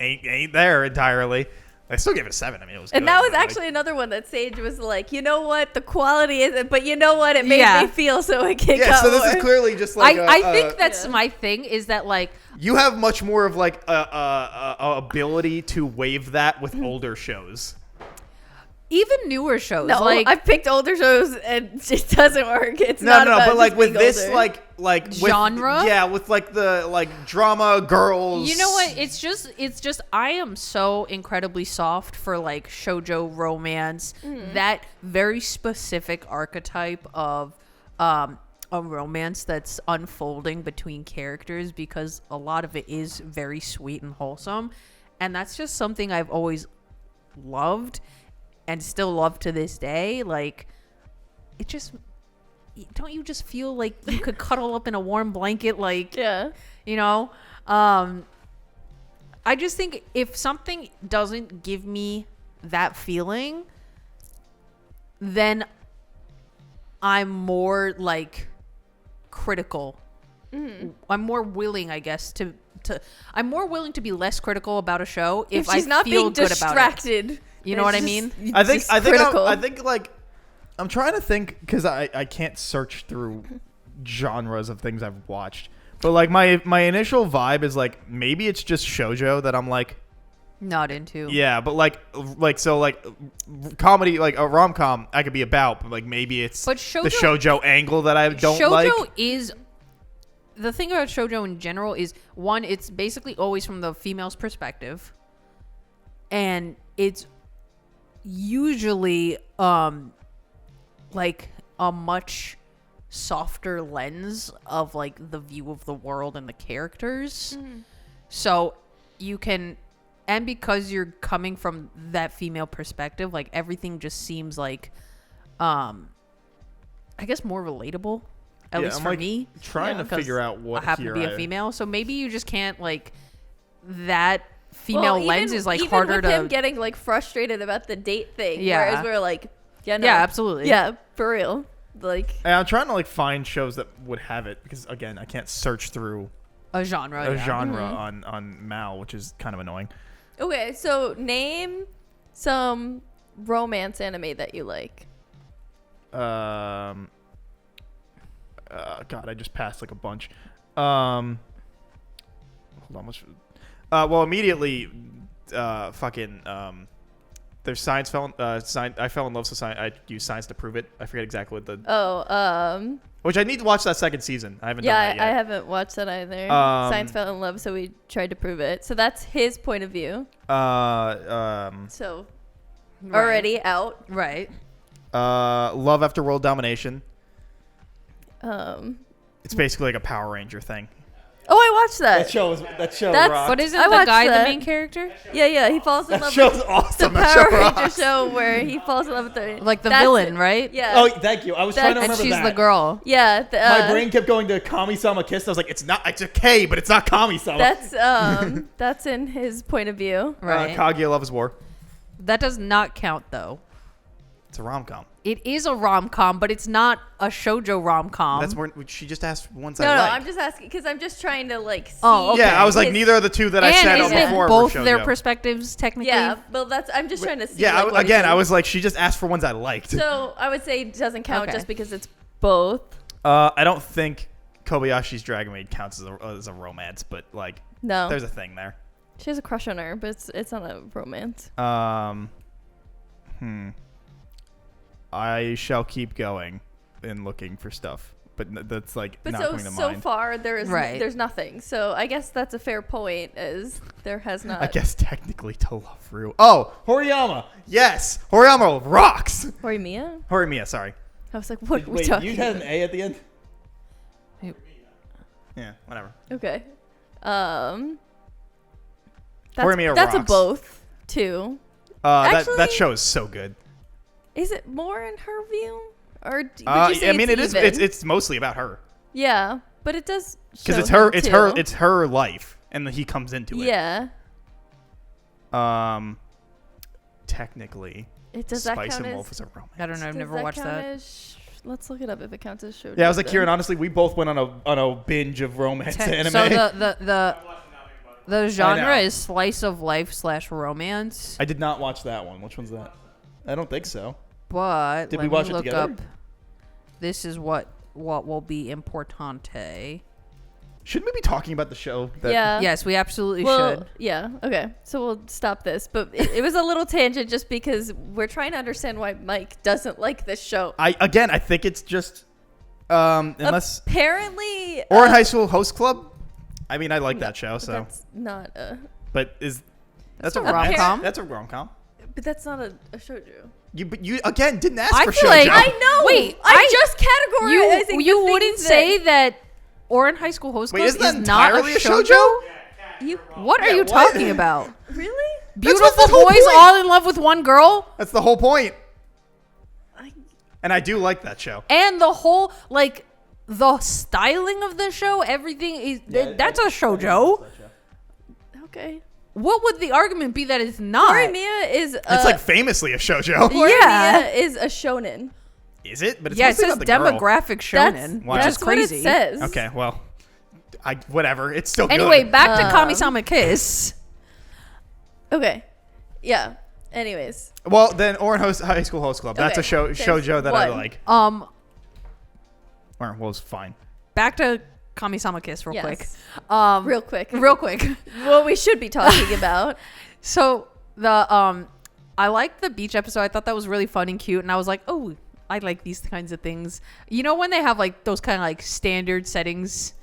ain't there entirely. I still gave it a 7. I mean, it was And good, that was but, like, actually another one that Sage was like, you know what, the quality isn't, but you know what, it made Yeah. me feel so it can yeah. go So this more. is clearly just like I think that's Yeah. my thing is that, like, you have much more of like a ability to waive that with older shows. even newer shows, No, like, I've picked older shows and it doesn't work. It's No, not no, about but like just with being this, older. like with, Genre? yeah, with like the like drama girls. you know what? It's just I am so incredibly soft for like shoujo romance, that very specific archetype of a romance that's unfolding between characters, because a lot of it is very sweet and wholesome, and that's just something I've always loved and still love to this day. Like, it just, don't you just feel like you could cuddle up in a warm blanket, like, Yeah. you know? I just think if something doesn't give me that feeling, then I'm more like critical. I'm more willing, I guess, to I'm more willing to be less critical about a show if she's I not feel being good distracted. about it. You know what I mean? I think critical. I think like I'm trying to think because I can't search through genres of things I've watched, but like my initial vibe is like maybe it's just shoujo that I'm like, Not into. yeah, but like so like comedy, like a rom-com I could be about, but like maybe it's But the shoujo- shoujo angle that I don't Shoujo like. is, the thing about shoujo in general is, one, it's basically always from the female's perspective, and it's usually like a much softer lens of like the view of the world and the characters. So you can, and because you're coming from that female perspective, like everything just seems like I guess more relatable, at Yeah, least I'm, for like, me. trying to 'Cause figure out what I happen here to be a I- female, so maybe you just can't, like, that female Well, lens even- is like even harder with to. him getting like frustrated about the date thing. Yeah. Whereas we're like, yeah, no. Yeah, absolutely. Yeah, for real. Like, And I'm trying to like find shows that would have it because again I can't search through A genre. a yeah. genre on Mal, which is kind of annoying. okay, so name some romance anime that you like. God, I just passed like a bunch. Hold on, well, immediately, fucking, there's science I fell in love with science. I used science to prove it. I forget exactly what the. Oh, Which I need to watch that second season. I haven't yeah, done that yet. I haven't watched that either. Science fell in love, so we tried to prove it. So that's his point of view. So Right. already out. Right. Love After World Domination. It's basically like a Power Ranger thing. Oh, I watched that. That show That's- rocked. But isn't I the watched guy that. the main character? Yeah, he falls in That love show's with awesome. the That Power show Ranger rocks. show where he falls in love with the Like the that's villain, it. right? Yeah. Oh, thank you. I was trying to And remember she's that. the girl. Yeah. My brain kept going to Kamisama Kiss. I was like, it's a K, but it's not Kamisama. That's in his point of view. Right. Kaguya Loves War. That does not count, though. It's a rom-com. It is a rom-com, but it's not a shoujo rom-com. That's more. She just asked ones No, I like. I'm just asking because I'm just trying to like see. Oh, okay. Yeah, I was like, his- neither of the two that I and said isn't on it before both were their shoujo. perspectives, technically? Yeah, but I'm just trying to see. Yeah, like, what he again, I thinks. was like, she just asked for ones I liked. So I would say it doesn't count Okay. just because it's both. I don't think Kobayashi's Dragon Maid counts as a romance, but like, No, there's a thing there. she has a crush on her, but it's not a romance. I shall keep going and looking for stuff, but that's like But not so coming to mind. far there's Right. there's nothing. So I guess that's a fair point. Is there has not. I guess technically to love Rue. Oh, Horiyama. Yes, Horiyama rocks. Horimiya? Horimiya, sorry. I was like, what? We're Wait, talking you had an about? A at the end? Yep. Yeah, whatever. Okay. Horimiya That's a rocks. both too. That Actually- show is so good. Is it more in her view, or would you say I mean, it's it is. even? It's mostly about her Yeah, but it does because show it's her. him It's too. her. It's her life, and he comes into it. Yeah. Technically, It does that Spice count and as? Wolf is a romance. I don't know. I've does never that watched count that. as let's look it up if it counts as show. Yeah, I was like, Kieran. Honestly, we both went on a binge of romance anime. So the genre know. is slice of life / romance. I did not watch that one. Which one's that? I don't think so. But Did let we watch me it look together? up. This is what will be importante. Shouldn't we be talking about the show? That Yeah. Yes, we absolutely Well, should. yeah. Okay. So we'll stop this. But it was a little tangent just because we're trying to understand why Mike doesn't like this show. I think it's just unless Apparently. or in High School Host Club. I mean, I like that show. So, That's not a. but that's a a rom-com. That's a rom-com. But that's not a shoujo. But you again didn't ask I for feel shoujo. like- I know. Wait, I just categorizing. You the wouldn't things say that Orin High School Host Wait, Club isn't that is not a entirely a shoujo? shoujo? You What are Yeah, you what? talking about? really? That's Beautiful what the whole boys point- all in love with one girl? That's the whole point. I, And I do like that show. And the whole, like, the styling of the show, everything is that's a shoujo. okay. What would the argument be that it's not? Horimiya is. It's like famously a shoujo. Yeah. Horimiya is a shonen. Is it? But it's Yeah, it mostly says about the girl. demographic shonen, Wow. which That's is crazy. what it says. Okay, well, whatever. It's still Anyway, good. back to Kamisama Kiss. Okay. Yeah. Anyways. Well, then High School Host Club. That's Okay, a shoujo that I one. like. Or was fine. Back to Kamisama Kiss real Yes. quick. Real quick. Real quick. What we should be talking about. So the I liked the beach episode. I thought that was really fun and cute, and I was like, oh, I like these kinds of things. You know when they have like those kind of like standard settings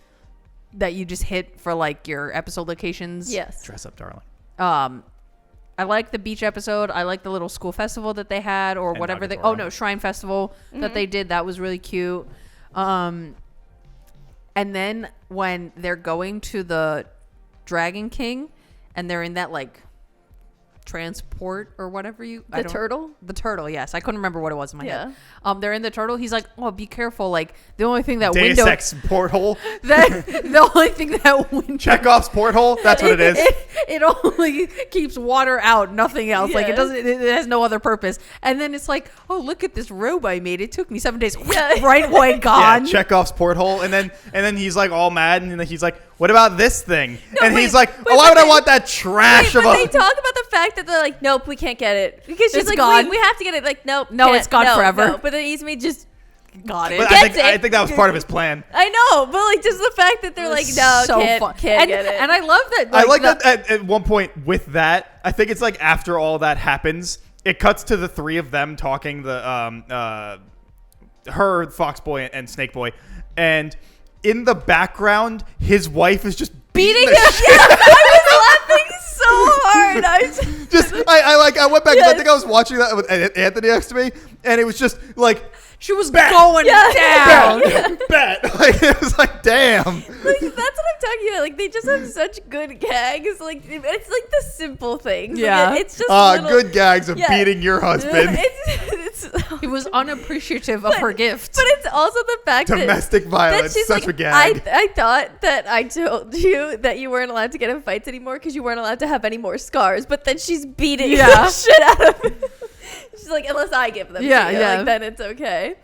that you just hit for like your episode locations? Yes. Dress up, darling. I like the beach episode. I like the little school festival that they had, or And whatever Nagatoro. Oh no, Shrine Festival that they did. That was really cute. And then when they're going to the Dragon King, and they're in that like transport or whatever The turtle? The turtle, yes. I couldn't remember what it was in my Yeah. head. They're in the turtle. He's like, oh, be careful. Like the only thing that Deus window Ex porthole. the only thing that window Chekhov's porthole. That's what it is. It only keeps water out, nothing else. Like it Yeah. doesn't. It has no other purpose. And then it's like, oh, look at this robe I made. It took me 7 days. Yeah. Right away, Yeah, gone. Chekhov's porthole, and then he's like all mad, and then he's like, "What about this thing?" and wait, he's like, wait, "Oh, why but would I they- want that trash Wait, of but they a?" talk about the fact that they're like, nope, we can't get it because she's It's like, gone. we have to get it. Like, nope, No, can't. it's gone No, forever. no. But then Izumi just Got it. But Gets it. I think that was part of his plan. I know, but like just the fact that they're like, no, so can't, fun. can't and, get it. And I love that. I like the- that at one point with that. I think it's like after all that happens, it cuts to the three of them talking. Her, Foxboy, and Snakeboy, and in the background, his wife is just beating the him. shit. Yes, I was laughing so hard. I went back. 'cause I Yes. think I was watching that with Anthony next to me, and it was just like She was Bet. going down. Bet. Like, it was like, damn. Like, that's what I'm talking about. Like, they just have such good gags. Like, it's like the simple things. Yeah. Like, it's just little, Good gags of Yeah. beating your husband. It's He was unappreciative of her gift. but it's also the fact Domestic that violence, she's such like, a gag. I thought that I told you that you weren't allowed to get in fights anymore because you weren't allowed to have any more scars. But then she's beating the shit out of him. She's like, unless I give them to you, like, then it's okay.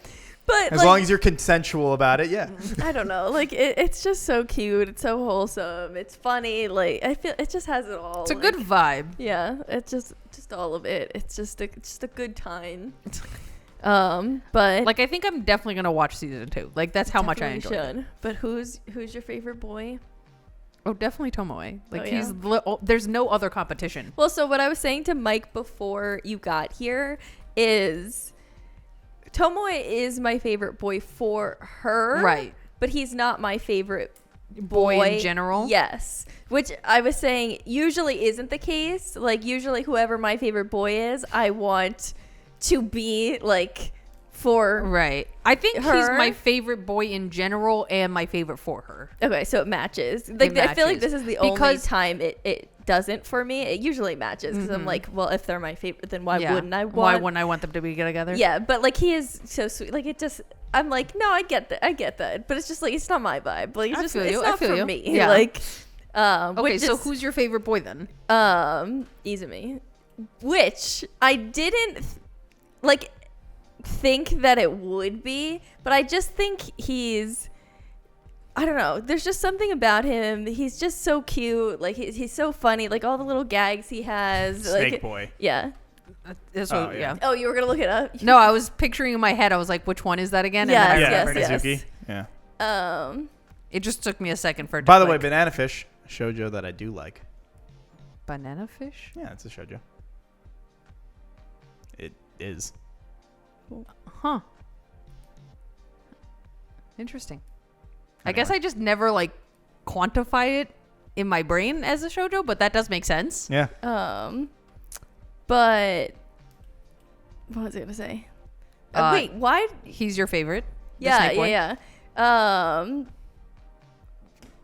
But As like, long as you're consensual about it, yeah. I don't know. Like, it's just so cute. It's so wholesome. It's funny. Like, I feel it just has it all. It's a like, good vibe. Yeah, it's just all of it. It's just a good time. But Like, I think I'm definitely gonna watch season 2. Like, that's how much I definitely enjoyed it. should. But who's your favorite boy? Oh, definitely Tomoe. Like, Oh, yeah. there's no other competition. Well, so what I was saying to Mike before you got here is Tomoe is my favorite boy for her. Right. But he's not my favorite Boy in general? Yes. Which I was saying usually isn't the case. Like, usually whoever my favorite boy is, I want to be like for Right. I think he's her. my favorite boy in general and my favorite for her. Okay, so it matches. Like, I feel like matches. this is the only Because- time it doesn't for me. It usually matches because I'm like, well, if they're my favorite, then why wouldn't I want? Why wouldn't I want them to be together? Yeah, but like, he is so sweet. Like, it just, I'm like, no, I get that, but it's just like, it's not my vibe. Like, it's I just, feel it's you, I not feel for you. me. Yeah. Like, Okay, which so is, who's your favorite boy then? Izumi, which I didn't like think that it would be, but I just think he's, I don't know, there's just something about him. He's just so cute. Like, he's so funny. Like, all the little gags he has. Snake like, boy. Yeah. That's Oh, what, yeah. yeah. Oh, you were gonna look it up? No, I was picturing in my head. I was like, which one is that again? Yes, and then I Yeah, remembered it. yes. Mizuki. Yeah. It just took me a second for it to By the way, click. Banana Fish, a shoujo that I do like. Banana fish? Yeah, it's a shoujo. It is. Huh. Interesting. I guess I just never like quantify it in my brain as a shoujo, but that does make sense. Yeah. But what was I gonna say? Wait, why? He's your favorite? The Yeah, snake boy? yeah.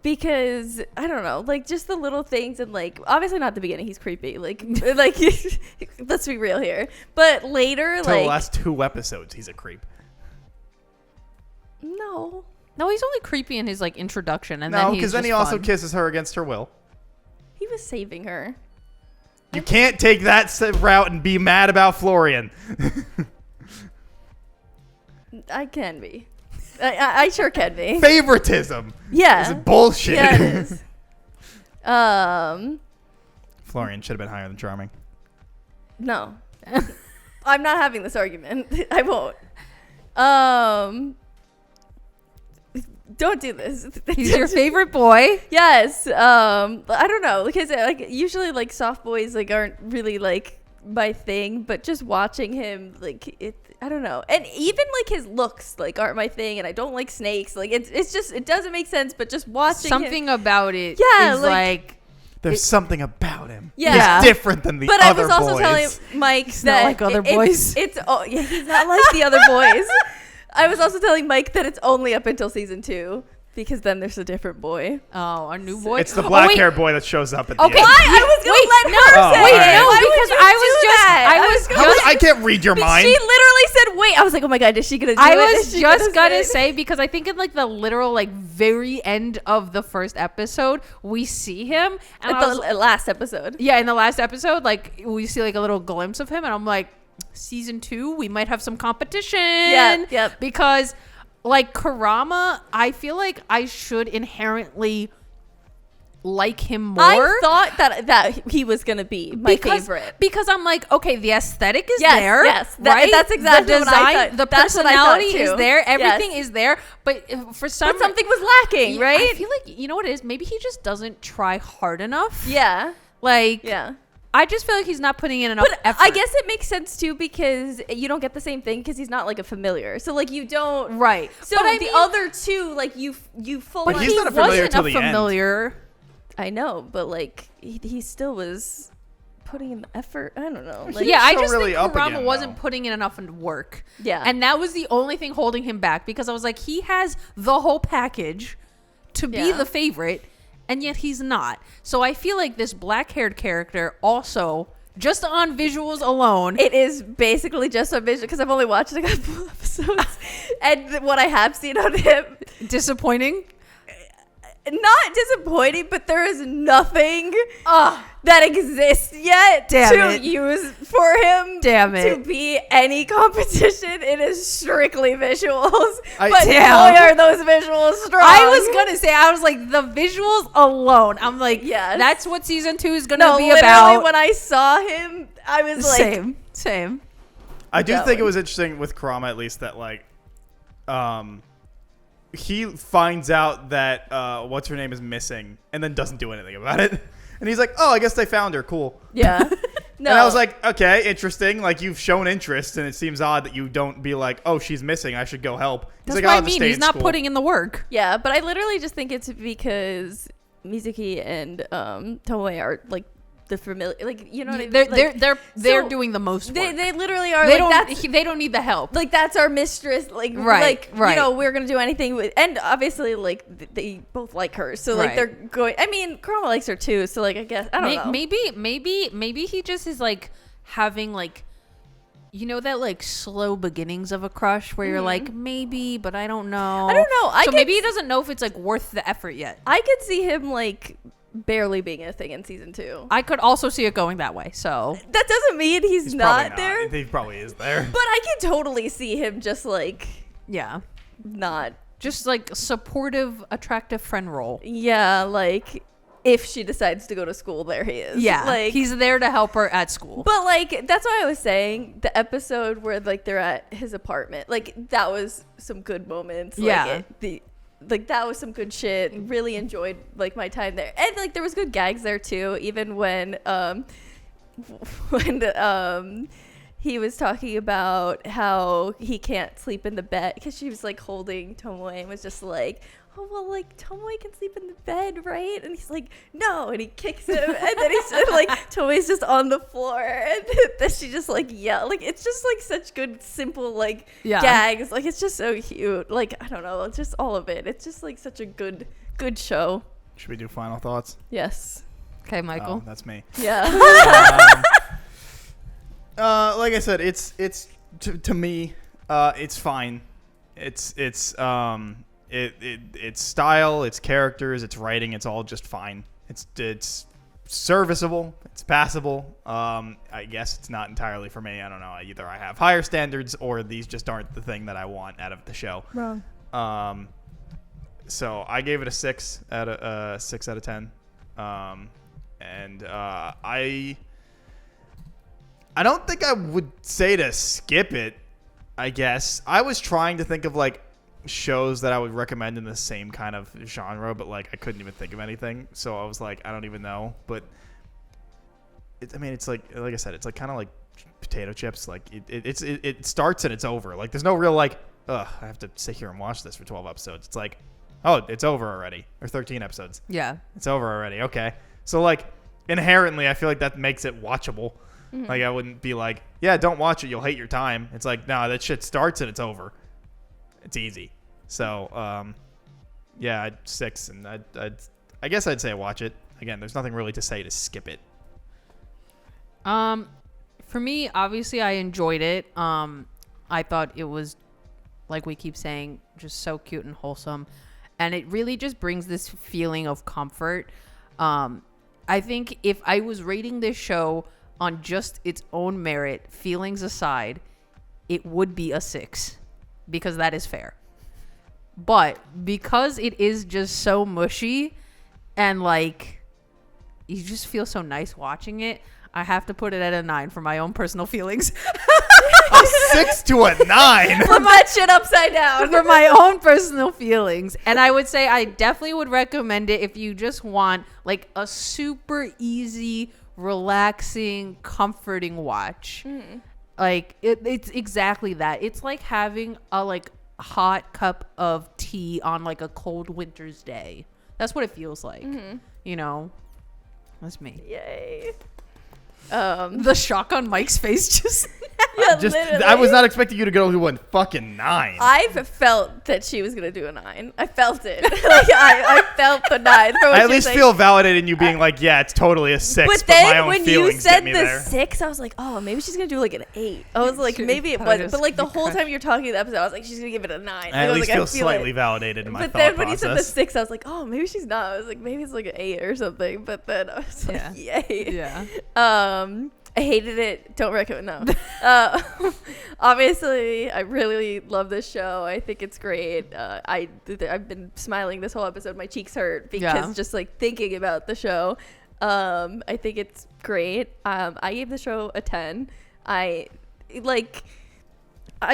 Because I don't know, like, just the little things, and like, obviously not the beginning, he's creepy. Like, like, let's be real here. But later, Till like, the last 2 episodes, he's a creep. no. No, he's only creepy in his like introduction, and No, then because he's then he just also fun. kisses her against her will. He was saving her. You can't take that route and be mad about Florian. I can be. I sure can be. Favoritism. Yeah. This is bullshit. Yeah, it is. Florian should have been higher than Charming. No. I'm not having this argument. I won't. Don't do this. He's your favorite boy. Yes. I don't know, because like, usually like soft boys like aren't really like my thing, but just watching him, like, it, I don't know. And even like his looks like aren't my thing, and I don't like snakes. Like, it's just, it doesn't make sense, but just watching Something about it Yeah, is like- like There's something about him. Yeah. He's different than the But I other was also boys. telling Mike not that like other boys. It's oh yeah, he's not like the other boys. I was also telling Mike that it's only up until season 2, because then there's a different boy. oh, a new boy. It's the Oh, black wait. hair boy that shows up at the Okay. end. Why? I was gonna let her no, say wait, it. no, Why because would you I was do just- that? I was gonna just- I can't read your mind. She literally said, "Wait." I was like, "Oh my god, is she gonna do it?" I Is was she just gonna say say, because I think in like the literal like very end of the first episode we see him, and at I was, the last episode. yeah, in the last episode, like we see like a little glimpse of him, and I'm like, season 2 we might have some competition. Yep. Because like Kurama, I feel like I should inherently like him more. I thought that he was gonna be my favorite. Because I'm like, okay, the aesthetic is Yes, there. yes. Right? That's exactly the what design, I thought. the That's what I thought, personality is too. there. Everything Yes. is there. But for some But something was lacking, Yeah, right? I feel like, you know what it is? Maybe he just doesn't try hard enough. Yeah. Like, Yeah. I just feel like he's not putting in enough But effort. I guess it makes sense too, because you don't get the same thing because he's not like a familiar. So like you don't. Right. So But I the mean- other two, like you fully. But he's not a familiar wasn't till a the end. familiar. I know, but like he still was putting in the effort. I don't know. Like, yeah, I so just really think up Kurama again, wasn't though. putting in enough work. Yeah. And that was the only thing holding him back, because I was like, he has the whole package to be Yeah. the favorite, and yet he's not. So I feel like this black-haired character also, just on visuals alone, It is basically just a vision because I've only watched a couple episodes, and what I have seen on him, disappointing. not disappointing, but there is nothing Ugh. that exists yet Damn to it. use for him Damn to it. be any competition. It is strictly visuals, I- but Damn. boy are those visuals strong. I was gonna say, I was like, the visuals alone. I'm like, Yes. that's what season 2 is gonna no, be literally about. when I saw him, I was like, Same. I do That think it one. was interesting with Kurama, at least, that like, he finds out that what's her name is missing, and then doesn't do anything about it. And he's like, "Oh, I guess they found her. Cool." yeah. No, And I was like, "Okay, interesting. Like, you've shown interest, and it seems odd that you don't be like, oh, she's missing. I should go help." He's That's like, what "I'll I just mean. stay He's in not school." putting in the work. yeah, but I literally just think it's because Mizuki and Tomoe are like the familiar, like, you know what I mean? They're so doing the most work. they literally are They like that's don't. They don't need the help. like that's our mistress, like Right, right. you know, we're gonna do anything with, and obviously like they both like her, so like Right. they're going. I mean, Kurama likes her too, so like I guess I don't know. Maybe he just is like having like, you know, that like slow beginnings of a crush where you're like, maybe, but I don't know. I don't know. I So could maybe he doesn't know if it's like worth the effort yet. I could see him like barely being a thing in season 2. I could also see it going that way. So That doesn't mean he's He's probably not there, He probably is there. but I can totally see him just like yeah, not. just like supportive, attractive friend role. Yeah, like if she decides to go to school, there he is. Yeah, like he's there to help her at school. But like that's why I was saying the episode where like they're at his apartment, like that was some good moments. Yeah. Like that was some good shit. Really enjoyed like my time there, and like there was good gags there too. Even when he was talking about how he can't sleep in the bed because she was like holding Tomoe and was just like, oh well, like Tomoe can sleep in the bed, right? And he's like, no, and he kicks him, and then he's just, like Tomoe's just on the floor, and then she just like yell, like it's just like such good simple like Yeah. gags, like it's just so cute, like I don't know, it's just all of it. It's just like such a good show. Should we do final thoughts? Yes. Okay, Michael. Oh, that's me. Yeah. Like I said, it's to me, it's fine. It's style, its characters, its writing, it's all just fine. It's serviceable, it's passable. I guess it's not entirely for me. I don't know. Either I have higher standards or these just aren't the thing that I want out of the show. Wrong. So I gave it a 6 out of 10. And I don't think I would say to skip it. I guess I was trying to think of like shows that I would recommend in the same kind of genre, but like I couldn't even think of anything. So I was like, I don't even know. But it's like I said, it's like kind of like potato chips. Like it starts and it's over. Like there's no real like, I have to sit here and watch this for 12 episodes. It's like, oh, it's over already, or 13 episodes. Yeah. It's over already. Okay. So like inherently, I feel like that makes it watchable. Mm-hmm. Like I wouldn't be like, yeah, don't watch it. You'll hate your time. It's like, no, that shit starts and it's over. It's easy. So, yeah, 6, and I guess I'd say watch it. Again, there's nothing really to say to skip it. For me, obviously, I enjoyed it. I thought it was, like we keep saying, just so cute and wholesome, and it really just brings this feeling of comfort. I think if I was rating this show on just its own merit, feelings aside, it would be a 6, because that is fair. But because it is just so mushy and like you just feel so nice watching it, I have to put it at a 9 for my own personal feelings. A 6 to a 9. Flip that shit upside down. For my own personal feelings. And I would say I definitely would recommend it if you just want like a super easy, relaxing, comforting watch. Like it's exactly that. It's like having a like hot cup of tea on like a cold winter's day. That's what it feels like. You know, that's me. Yay. The shock on Mike's face just. Yeah, Just literally. I was not expecting you to go to a fucking 9. I've felt that she was gonna do a 9. I felt it. Like I felt the 9. For what I she at was least saying. feel validated in you being like, yeah, it's totally a 6, But but, my then own when you feelings said get me the there. 6, I was like, oh, maybe she's gonna do like an 8. I was like, She maybe it probably was, just but like the be whole cut. time you're talking the episode, I was like, she's gonna give it a 9. I I at was least like, feel I feel slightly it. validated in my But thought then when you said the process. 6, I was like, oh, maybe she's not. I was like, maybe it's like an 8 or something. But then I was like, yay. Yeah. I hated it. Don't recommend. No. Obviously, I really love this show. I think it's great. I've been smiling this whole episode. My cheeks hurt because just like thinking about the show. I think it's great. I gave the show a 10. I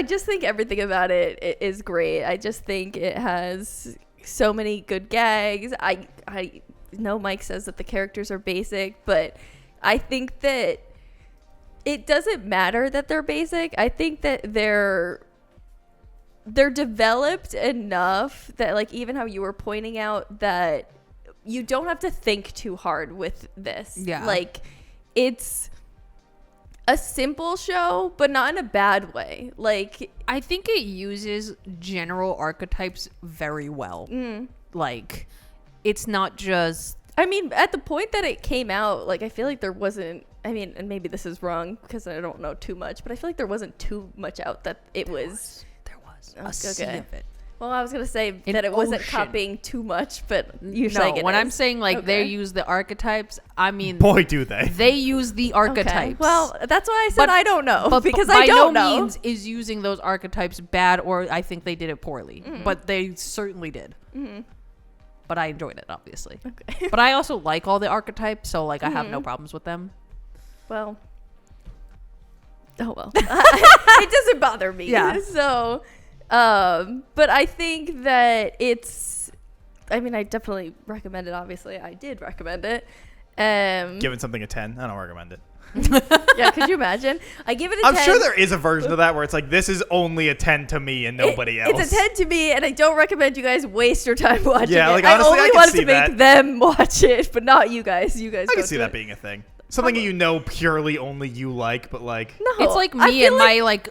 just think everything about it is great. I just think it has so many good gags. I know Mike says that the characters are basic, but I think that it doesn't matter that they're basic. I think that they're developed enough that, like, even how you were pointing out that you don't have to think too hard with this. Yeah. Like, it's a simple show, but not in a bad way. Like, I think it uses general archetypes very well. Like, it's not just. I mean, at the point that it came out, like, I feel like there wasn't, I mean, and maybe this is wrong because I don't know too much, but I feel like there wasn't too much out that it was. There was Okay. a sea of it. Well, I was going to say An that it wasn't ocean. copying too much, but you're saying No, it when is. I'm saying like they Okay. use the archetypes, I mean Boy, do they. they use the Okay. archetypes. Well, that's why I said But- I don't know. but because by I don't no know. means is using those archetypes bad, or I think they did it poorly. But they certainly did. But I enjoyed it, obviously. Okay. But I also like all the archetypes, so like I have no problems with them. Well. Oh, well. It doesn't bother me. Yeah. So, but I think that it's, I mean, I definitely recommend it. Obviously, I did recommend it. Giving something a 10, I don't recommend it. Yeah, could you imagine? I give it a 10. I'm sure there is a version of that where it's like, this is only a 10 to me and nobody else. It's a 10 to me, and I don't recommend you guys waste your time watching Yeah, it. like, honestly, I I only can wanted see to make that. them watch it, but not you guys. You guys I go can see to that it. being a thing. Something you know purely only you like, but like... No, It's like I me feel and my like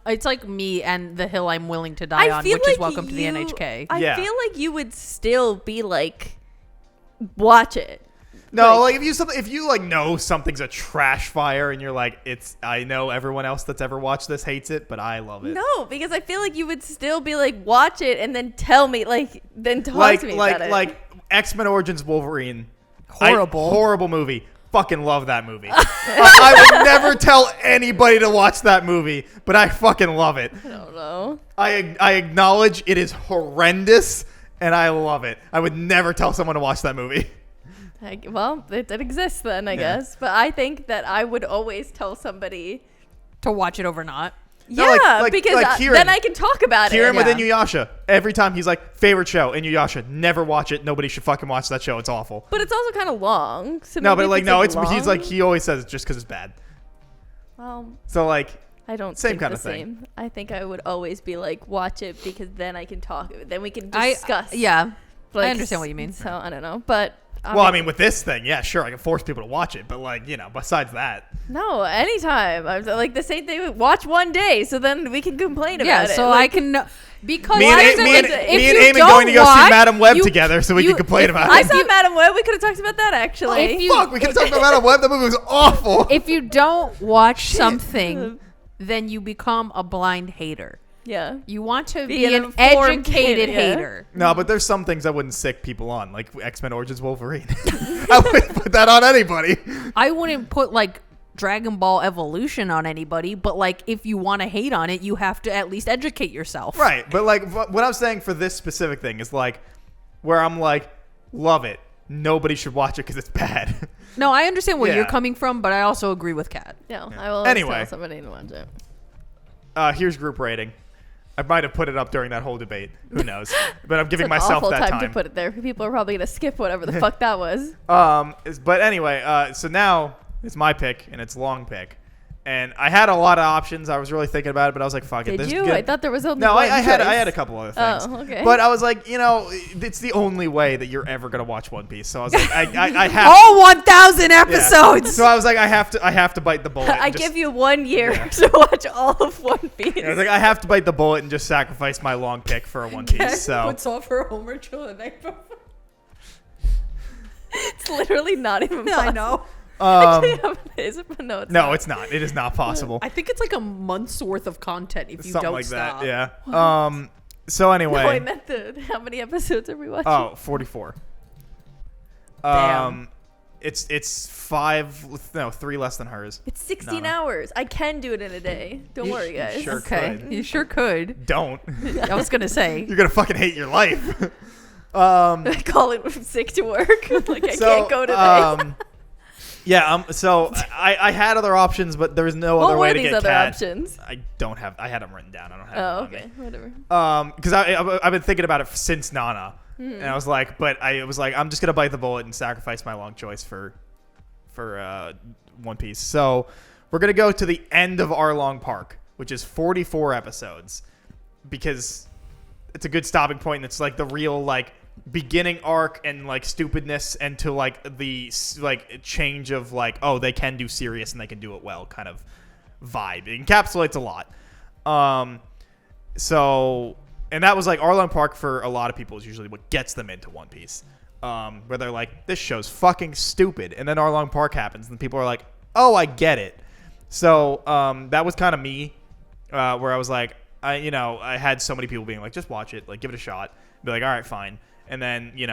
it's like me and the hill I'm willing to die I on, feel which like is Welcome to the you- NHK. I Yeah. feel like you would still be like, watch it. No, Like- like if you like know something's a trash fire and you're like, I know everyone else that's ever watched this hates it, but I love it. No, because I feel like you would still be like, watch it and then tell me, like, then talk like to me like about it. like X-Men Origins Wolverine. Horrible. Horrible movie. Fucking love that movie. I would never tell anybody to watch that movie, but I fucking love it. I don't know. I acknowledge it is horrendous, and I love it. I would never tell someone to watch that movie. Well, it exists then, I Yeah. guess. But I think that I would always tell somebody, To watch it over not. No, yeah, like because Kieran. then I can talk about Kieran it. with Yeah. Inuyasha. Every time he's like, favorite show, Inuyasha. Never watch it. Nobody should fucking watch that show. It's awful. But it's also kind of long. So No, maybe but if like, no, like, it's he's like, long- he always says it just because it's bad. Well, So like, I don't Same think kind the of thing. same. I think I would always be like, watch it because then I can talk. Then we can I discuss. yeah. Like, I understand what you mean. So I don't know, but well, I mean, with this thing, yeah, sure, I can force people to watch it, but like, besides that, no, anytime. I'm like the same thing. Watch one day, so then we can complain Yeah, about it. so Like, I can because me and, Why A- is it me and, like- me if and you Amy don't going to go see watch, Madam Web you- together so we can complain if about I it. saw Madam Web. We could have talked about that actually. If you- Fuck, we could have talked about Madam Web. That movie was awful. if you don't watch something, then you become a blind hater. yeah. You want to Be be an an informed educated hater, yeah. hater. No, but there's some things I wouldn't sick people on, like X-Men Origins Wolverine. I wouldn't put that on anybody. I wouldn't put like Dragon Ball Evolution on anybody, but like if you want to hate on it, you have to at least educate yourself. Right, but like what I'm saying for this specific thing is like where I'm like, love it. Nobody should watch it because it's bad. No, I understand where Yeah. you're coming from, but I also agree with Kat. No, Yeah. I will Anyway. tell somebody to watch it. Here's group rating. I might have put it up during that whole debate. Who knows? But I'm giving It's an myself awful that time to time. put it there. People are probably gonna skip whatever the fuck that was. But anyway, so now it's my pick and it's long pick, And I had a lot of options. I was really thinking about it, but I was like, fuck it. Did This is you? good. I thought there was only No, one I choice. had a couple other things. Oh, okay. But I was like, it's the only way that you're ever gonna watch One Piece. So I was like, I have All 1,000 yeah. episodes. So I was like, I have to bite the bullet. I and just- give you 1 year Yeah. to watch all of One Piece. I was like, I have to bite the bullet and just sacrifice my long pick for a One Piece. So Puts off her homework till the night before. It's literally not even I possible. know. Is it? No, it's no, not. it's not. It is not possible. I think it's like a month's worth of content if you Something don't like stop. that. Yeah. So anyway. No, I meant how many episodes are we watching? Oh, 44. Damn. It's 3 less than hers. It's 16 No. hours. I can do it in a day. Don't You worry, guys. sure Okay, could. you sure could. Don't. I was gonna say. You're gonna fucking hate your life. I call it sick to work. Like I can't go today. So I had other options, but there was no other what way were to these get other Cat. options? I don't have. I had them written down. I don't have. Oh, them on okay, me. whatever. Because I've been thinking about it since Nana, and I was like, I'm just gonna bite the bullet and sacrifice my long choice for One Piece. So we're gonna go to the end of Arlong Park, which is 44 episodes, because it's a good stopping point, and it's like the real like beginning arc and like stupidness, and to like the like change of like, oh, they can do serious and they can do it well kind of vibe. It encapsulates a lot. And that was like Arlong Park for a lot of people is usually what gets them into One Piece. Where they're like, this show's fucking stupid. And then Arlong Park happens and people are like, oh, I get it. So that was kind of me, where I was like, I had so many people being like, just watch it, like give it a shot. Be like, all right, fine. And then, getting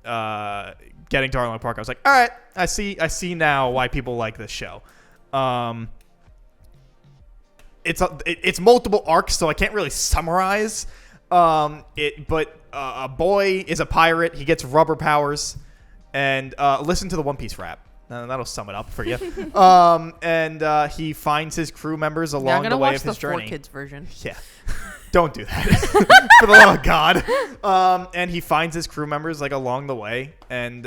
to Arlong Park, I was like, all right, I see now why people like this show. It's multiple arcs, so I can't really summarize but a boy is a pirate. He gets rubber powers, and listen to the One Piece rap. That'll sum it up for you. And he finds his crew members along the way of his journey. I'm gonna watch the 4 kids version. Yeah, don't do that for the love of God. And he finds his crew members like along the way, and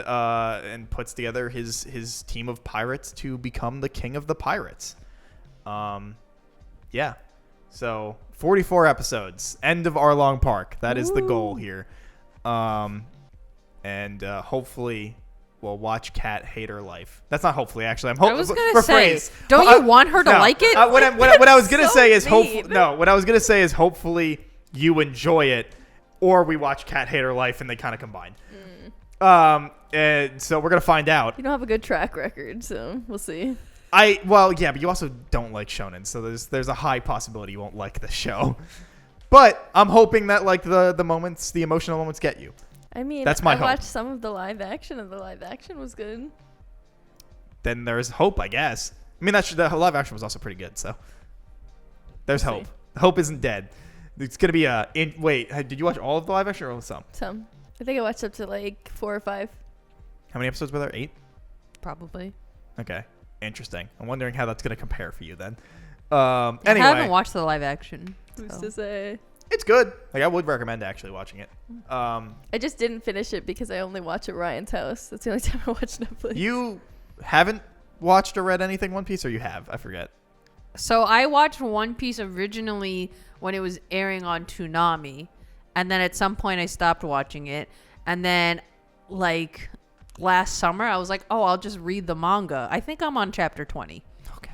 puts together his team of pirates to become the king of the pirates. Yeah. So 44 episodes, end of Arlong Park. That is the goal here. And hopefully we'll watch Cat hate her life. That's not hopefully, actually. I'm hoping. I was gonna say, don't you want her to like it? What I was gonna So say is mean. what I was gonna say is hopefully you enjoy it, or we watch Cat hate her life and they kind of combine. And so we're gonna find out. You don't have a good track record, so we'll see. But you also don't like shonen, so there's a high possibility you won't like the show. But I'm hoping that like the emotional moments get you. I mean, That's my I hope. watched some of the live action, and the live action was good. Then there's hope, I guess. I mean, the live action was also pretty good, so there's We'll hope. see. Hope isn't dead. It's gonna be wait, did you watch all of the live action or only some? Some. I think I watched up to like 4 or 5. How many episodes were there? 8? Probably. Okay, interesting. I'm wondering how that's gonna compare for you then. I Anyway, haven't watched the live action. Who's so. to say? it's good. Like I would recommend actually watching it. I just didn't finish it because I only watch at Ryan's house. That's the only time I watch Netflix. You haven't watched or read anything One Piece, or you have? I forget. So I watched One Piece originally when it was airing on Toonami, and then at some point I stopped watching it, and then like last summer I was like, oh, I'll just read the manga. I think I'm on chapter 20. Okay.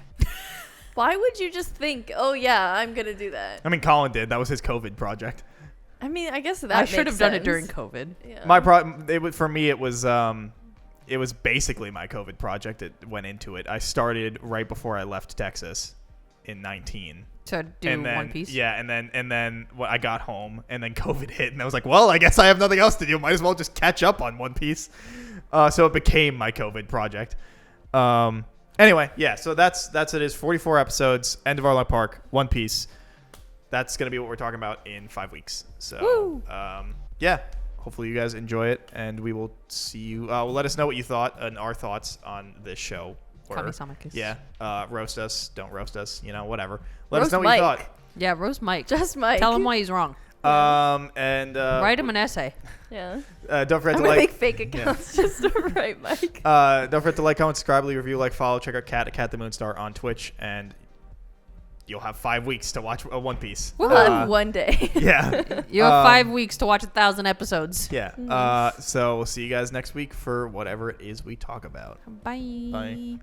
Why would you just think, oh yeah, I'm gonna do that? I mean, Colin did. That was his COVID project. I mean, I guess that I should makes have done it sense. during COVID. Yeah. For me, it was basically my COVID project. It went into it. I started right before I left Texas in 19. To do And then, One Piece. Yeah, and then I got home, and then COVID hit, and I was like, well, I guess I have nothing else to do. Might as well just catch up on One Piece. So it became my COVID project. Anyway, yeah, so that's it is 44 episodes, end of Arlong Park, One Piece. That's going to be what we're talking about in 5 weeks. So, yeah, hopefully you guys enjoy it, and we will see you. Let us know what you thought and our thoughts on this show. Kamisama kiss. Yeah, roast us, don't roast us, whatever. Let us Roast know what Mike. you thought. Yeah, roast Mike. Just Mike. Tell him why he's wrong. And Write him an essay. Yeah. don't forget I'm to gonna like. make fake accounts just to write Mike. Don't forget to like, comment, subscribe, leave a review, like, follow, check out Cat at Cat the Moonstar on Twitch and you'll have 5 weeks to watch One Piece. We'll have one day. Yeah. You have 5 weeks to watch 1,000 episodes. Yeah. So we'll see you guys next week for whatever it is we talk about. Bye. Bye.